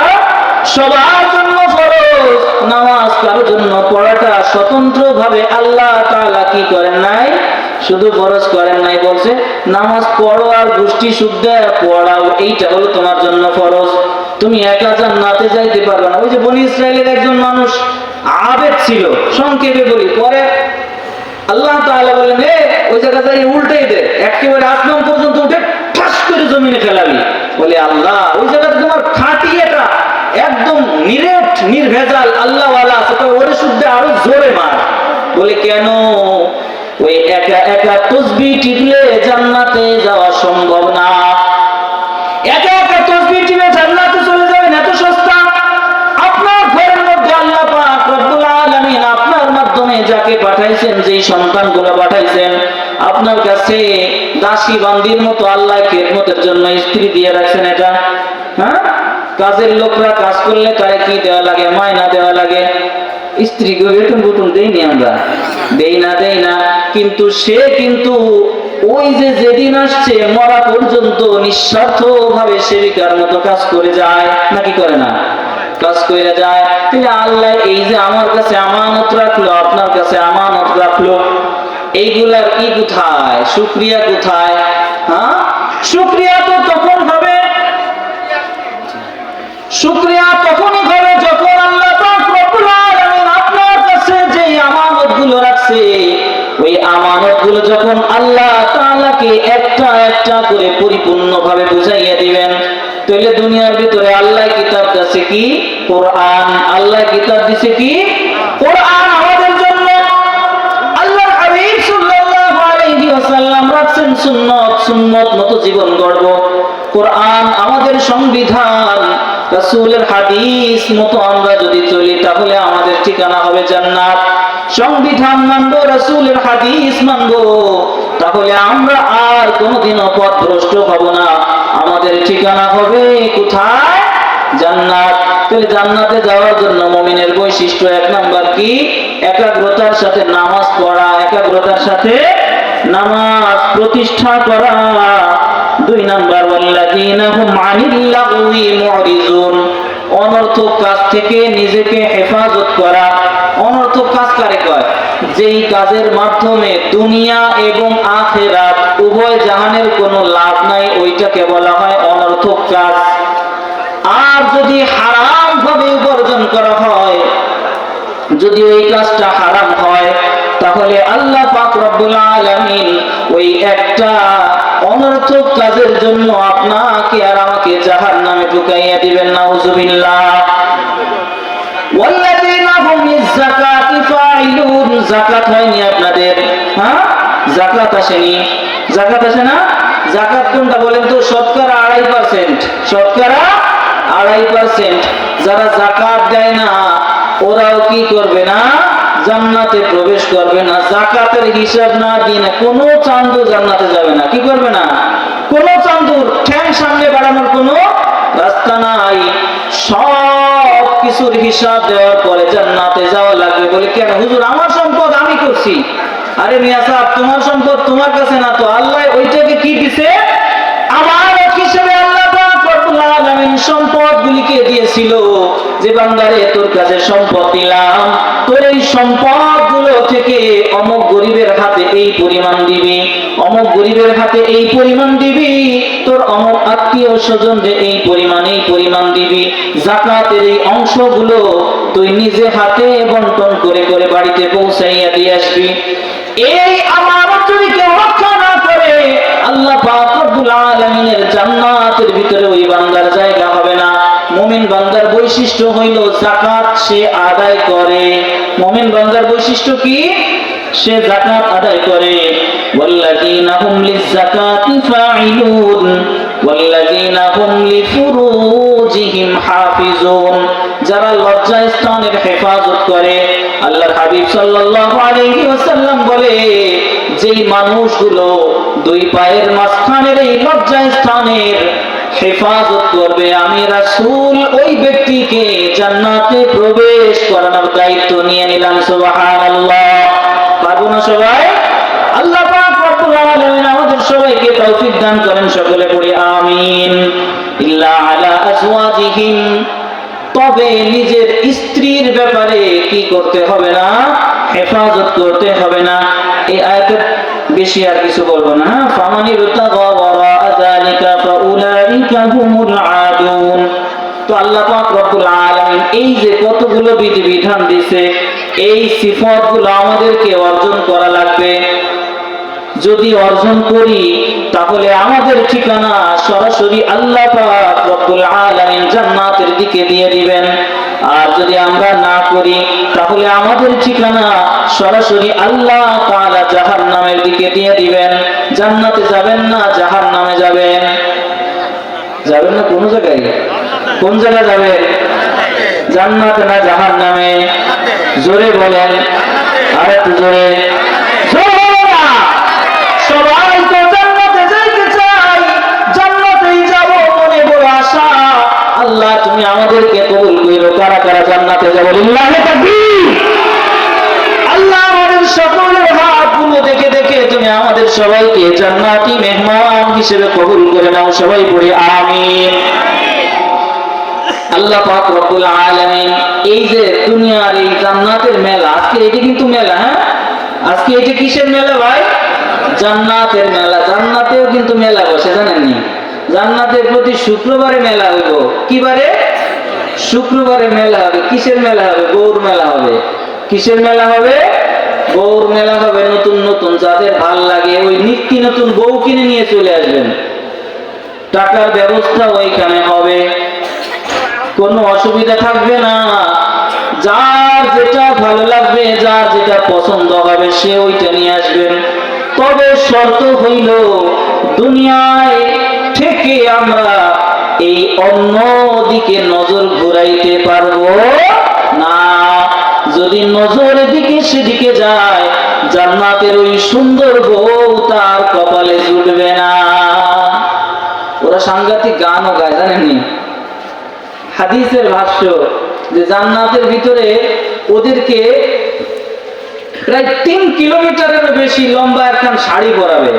সবার জন্য ফরজ। নামাজ কারোর জন্য পড়াটা স্বতন্ত্র ভাবে আল্লাহ তাআলা কি করেন নাই? শুধু ফরজ করেন নাই, বলছে নামাজ পড়ো আর গোষ্ঠী শুদ্ধ পড়াও, এইটা হলো তোমার জন্য ফরজ। তুমি একা জান্নাতে যাইতে পারবে না। ওই যে বনি ইসরাইলের একজন মানুষ আবেদ ছিল, সংক্ষেপে বলি, পরে আল্লাহ তাআলা বলেন ওই জায়গা যাই উল্টেই দে, একেবারে আসমান পর্যন্ত উঠে ঠাস করে জমিনে ফেলাবি। বলে আল্লাহ ওই জায়গাতে তোমার খাঁটি এটা একদম নিরেট নির্ভেজাল আল্লাহওয়ালা, সেটা ওরে শুদ্ধ আরো জোরে মার। বলে কেন? ওই একা একা তাসবিহ টিপলে জান্নাতে যাওয়া সম্ভব না। একা একা তাসবিহ টিপে জান্নাতে চলে যাবেন এত সস্তা? আপনার ঘরের মধ্যে আল্লাহ পাক রব্বুল আলামিন আপনার মাধ্যমে যাকে পাঠাইছেন, যেই সন্তানগুলো পাঠাইছেন, আপনার কাছে দাসী বান্দির মতো আল্লাহ খেদমতের জন্য স্ত্রী দিয়ে রাখছেন। এটা হ্যাঁ, কাজের লোকরা কাজ করলে তারে কি দেওয়া লাগে? মায়না দেওয়া লাগে। স্ত্রীকে বেতন বুতন দেইনি আমরা, দেই না। কিন্তু সে কিন্তু ওই যে যেদিন আসছে মরা পর্যন্ত নিঃস্বার্থ ভাবে সেবিকার মতো কাজ করে যায়, নাকি করে না? কাজ করে যায়। তাহলে আল্লাহ এই যে আমার কাছে আমানত রাখলো, আপনার কাছে আমানত রাখলো, এইগুলার কি কোথায়? শুকরিয়া কোথায়? হ্যাঁ, শুকরিয়া তো তখন হবে, শুকরিয়া তখনই হবে যখন আল্লাহ পাক রব্বুল আলামিন আপনার কাছে যে আমানতগুলো রাখছে, ওই আমানতগুলো যখন আল্লাহ তাআলাকে একটা একটা করে পরিপূর্ণভাবে বুঝাইয়া দিবেন, তাহলে দুনিয়ার ভিতরে আল্লাহ কিতাব দিয়েছে কি? কোরআন। আল্লাহ কিতাব দিয়েছে কি? কোরআন আমাদের জন্য। আল্লাহর হাবিব সাল্লাল্লাহু আলাইহি ওয়াসাল্লাম রাখছেন সুন্নাত, সুন্নাত মতো জীবন গড়ব। কোরআন আমাদের সংবিধান, রাসূলের হাদিস মতো আমরা যদি চলি তাহলে আমাদের ঠিকানা হবে জান্নাত। সংবিধান মানব, রাসূলের হাদিস মানব, তাহলে আমরা আর কোনোদিনও পথভ্রষ্ট হব না। আমাদের ঠিকানা হবে কোথায়? জান্নাত। তাহলে জান্নাতে যাওয়ার জন্য মুমিনের বৈশিষ্ট্য 1 নাম্বার কি? একাগ্রতার সাথে নামাজ পড়া, একাগ্রতার সাথে নামাজ প্রতিষ্ঠা করা। 2 নাম্বার ওয়াল্লাযীনা হুম আনিল লাগওয়ি মুরিজুন, অনর্থক কাজ থেকে নিজেকে হেফাজত করা। অনর্থক কাজ কারে কয়? যেই কাজের মাধ্যমে দুনিয়া এবং আখিরাত উভয় জাহানের কোনো লাভ নাই, ওইটাকে বলা হয় অনর্থক কাজ। আর যদি হারাম ভাবে উপার্জন করা হয়, যদি ওই কাজটা হারাম হয়, তাহলে আল্লাহ পাক রব্বুল আলামিন ওই একটা অনর্থক কাজের জন্য আপনাকে আর আমাকে জাহান্নামে ঢুকাইয়া দিবেন। নাউযুবিল্লাহ। ওয়াল্লাযীনা হুম লিয-যাকাতি ফাইলুন, যাকাত হয়নি আপনাদের? হ্যাঁ, যাকাত আসেনি? যাকাত আসে না? যাকাত কোনটা বলেন তো? শতকরা 2.5%। শতকরা 2.5%। যারা যাকাত দেয় না ওরাও কি করবে না? জান্নাতে প্রবেশ করবে না। যাকাতের হিসাব না দিয়ে কোনো চান্দু জান্নাতে যাবে না। কি করবে না? কোনো চান্দুর ঠ্যাং সামনে বাড়ানোর কোনো রাস্তা নাই। সব কিছুর হিসাব দেওয়ার পরে জান্নাতে যাওয়া লাগবে। বলে কেন হুজুর, আমার সম্পদ আমি করছি। আরে মিয়া সাহেব, তোমার সম্পদ তোমার কাছে না তো, আল্লাহ ওইটাকে কি দিছে? আমার হিসেবে আল্লাহ পাক রব্বুল আলামিন সম্পদগুলিকে দিয়েছিল যে বান্দারে তোর কাছে সম্পদ দিলাম, তোর এই সম্পদগুলো থেকে অমুক গরিবের হাতে এই পরিমাণ দিবি, অমুক গরিবের হাতে এই পরিমাণ দিবি, তোর অমুক আত্মীয় স্বজনদের এই পরিমাণ দিবি। যাকাতের এই অংশগুলো তুই নিজে হাতে বন্টন করে করে বাড়িতে পৌঁছাইয়া দিয়ে আসবি। এই আমানত যদি কেউ রক্ষা না করে, আল্লাহ পাক রব্বুল আলামিনের জান্নাতের ভিতরে ওই বান্দার জায়গা হবে না। মুমিন বান্দার বৈশিষ্ট্য হইল যাকাত সে আদায় করে। মুমিন বান্দার বৈশিষ্ট্য কি? সে যাকাত আদায় করে। ওয়াল্লাযীনা হুম লিয-যাকাতি ফাইলুন ওয়াল্লাযীনা হুম লিফুরুজিহিম হাফিজুন, যারা লজ্জা স্থানের হেফাজত করে। আল্লাহর হাবিব সাল্লাল্লাহু আলাইহি ওয়াসাল্লাম বলে, যেই মানুষগুলো 2 পায়ের মাঝখানের এই লজ্জা স্থানের হেফাজত করবে, আমি রাসূল ওই ব্যক্তিকে জান্নাতে প্রবেশ করানোর দায়িত্ব নিয়ে নিলাম। সুবহানাল্লাহ। পারবো না সবাই? আল্লাহ পাক রব্বুল আলামিন আমাদের সবাইকে তৌফিক দান করেন। সকলে পড়ি আমিন। ইল্লা আলা আজওয়াজিহিম, তবে নিজের স্ত্রীর ব্যাপারে কি করতে হবে না? হেফাজত করতে হবে না। এই আয়াতের বেশি আর কিছু বলবো না। ফামানি রুতাগা ওয়ারা যালিকা ফাউলাইকা হুমুল আদুন। তো আল্লাহ পাক রব্বুল আলামিন এই যে কতগুলো বিধিবিধান দিয়েছে, এই সিফাতগুলো আমাদেরকে অর্জন করা লাগবে। যদি অর্জন করি তাহলে আমাদের ঠিকানা সরাসরি আল্লাহ পাক রব্বুল আলামিন জান্নাতের দিকে দিয়ে দিবেন। আর যদি আমরা না করি তাহলে আমাদের ঠিকানা সরাসরি আল্লাহ তাআলা জাহান্নামের দিকে দিয়ে দিবেন। জান্নাতে যাবেন না, জাহান্নামে যাবেন। যাবেন না কোন জায়গায়? কোন জায়গায় যাবেন? জান্নাতে না জাহান্নামে? জোরে বলেন, আরেকটু জোরে। সবাই তো জান্নাতে যাইতে চাই, জান্নাতেই যাব মনে বড় আশা। আল্লাহ তুমি আমাদেরকে কবুল কইরো। কারা কারা জান্নাতে যাবে? লিল্লাহি তাকবীর। আল্লাহ আমাদের সকলের হাতগুলো দেখে দেখে তুমি আমাদের সবাইকে জান্নাতি মেহমান হিসেবে কবুল করে নাও। সবাই পড়ি আমিন। আল্লাহ পাক রব্বুল আলামিন এই যে দুনিয়ার এই জান্নাতের মেলা, আজকে এটা কিন্তু মেলা। হ্যাঁ, আজকে এটা কিসের মেলা ভাই? জান্নাতের মেলা। জান্নাতেও কিন্তু মেলা বসে, জানেননি? জান্নাতের প্রতি শুক্রবারে মেলা হইব। কি বারে? শুক্রবারে মেলা হবে। কিসের মেলা হবে? গৌর মেলা হবে। কিসের মেলা হবে? গৌর মেলা হবে। নতুন নতুন যাদের ভাল লাগে ওই নিত্য নতুন বউ কিনে নিয়ে চলে আসবেন। টাকার ব্যবস্থা ওইখানে হবে, কোনো অসুবিধা থাকবে না। যার যেটা ভালো লাগবে, যার যেটা পছন্দ হবে সে ওইটা নিয়ে আসবেন। তবে শর্ত হইল দুনিয়ায় থেকে আমরা এই অন্য দিকে নজর ঘুরাইতে পারবো না। যদি নজর এদিকে সেদিকে যায়, জান্নাতের ওই সুন্দর বউ তার কপালে জুটবে না। ওরা সাংঘাতিক গানও গায়, জানেননি? হাদিসের ভাষ্য যে জান্নাতের ভিতরে ওদেরকে প্রায় 3 কিলোমিটারের বেশি লম্বা একখান শাড়ি পরাবে,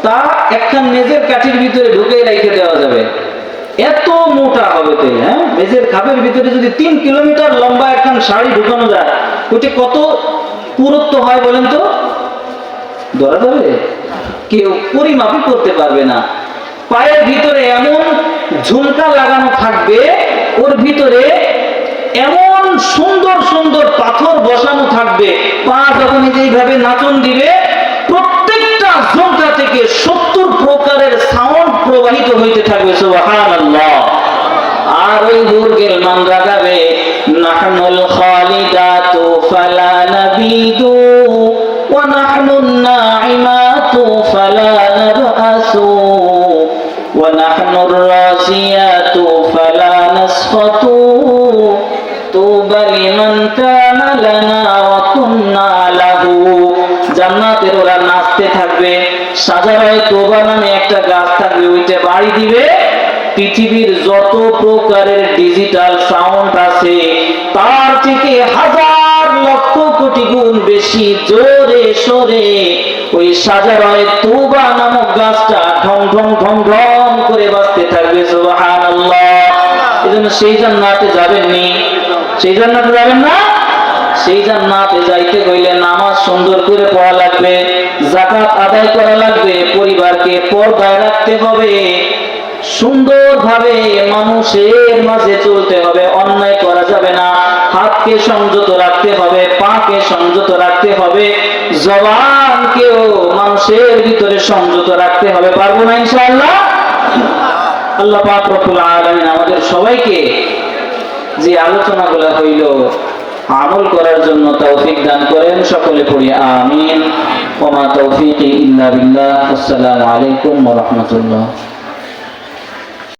তা একখান মেজের কাঠির ভিতরে ঢুকে রেখে দেওয়া যাবে, এত মোটা হবে। তো হ্যাঁ, মেজের খাপের ভিতরে যদি 3 কিলোমিটার লম্বা একখান শাড়ি ঢুকানো যায়, ওইটা কত পুরুত্ব হয় বলেন তো? ধরা যাবে? কেউ পরিমাপই করতে পারবে না। পায়ের ভিতরে এমন ঝুমকা লাগানো থাকবে, ওর ভিতরে এমন সুন্দর সুন্দর পাথর বসানো থাকবে, পা যখন এইভাবে নাচন দিবে প্রত্যেকটা ঝুমকা থেকে 70 প্রকারের সাউন্ড প্রবাহিত হইতে থাকবে। সুবহানাল্লাহ। আর ওই হুরগেল মান গাবে, নাহনুল খালিদাতু ফালা নাবিদু ওয়া নাহনুন নাইমাতু ফালা নাবআসু ওয়া নাহনুর রাসিয়াতু ফালা নাসফাতু তুবা লিমান কানা লানা ওয়া কুন্না লাহু। জান্নাতের ওরা নাচতে থাকবে, সাজারায়ে তোবা নামে একটা গাছ থাকবে, ওইটা বাড়ি দিবে। পৃথিবীর যত প্রকারের ডিজিটাল সাউন্ড আছে তার থেকে 1000 লক্ষ কোটি গুণ বেশি জোরে সরে ওই সাজারায়ে তোবা নামক গাছটা ঢং ঢং ঢং ঢং করে বাজতে থাকবে। সুবহানাল্লাহ। এজন্য সেই জান্নাতে যাবেননি? সেই জান্নাতে যাবেন না? সেই জান্নাতে যাইতে হইলে নামাজ সুন্দর করে পড়া লাগবে, যাকাত আদায় করা লাগবে, পরিবারকে পর্দায় রাখতে হবে, সুন্দরভাবে মানুষের মাঝে চলতে হবে, অন্যায় করা যাবে না, হাতকে সংযত রাখতে হবে, পাকে সংযত রাখতে হবে, জবানকেও মানুষের ভিতরে সংযত রাখতে হবে। পারবো না ইনশাআল্লাহ? আল্লাহ পাক রব্বুল আলামিন আমাদের সবাইকে যে আলোচনাগুলো হইল আমল করার জন্য তৌফিক দান করেন। সকলে পড়ি আমিন। ওয়া মা তৌফিকি ইল্লা বিল্লাহ। আসসালামু আলাইকুম ওয়া রাহমাতুল্লাহ।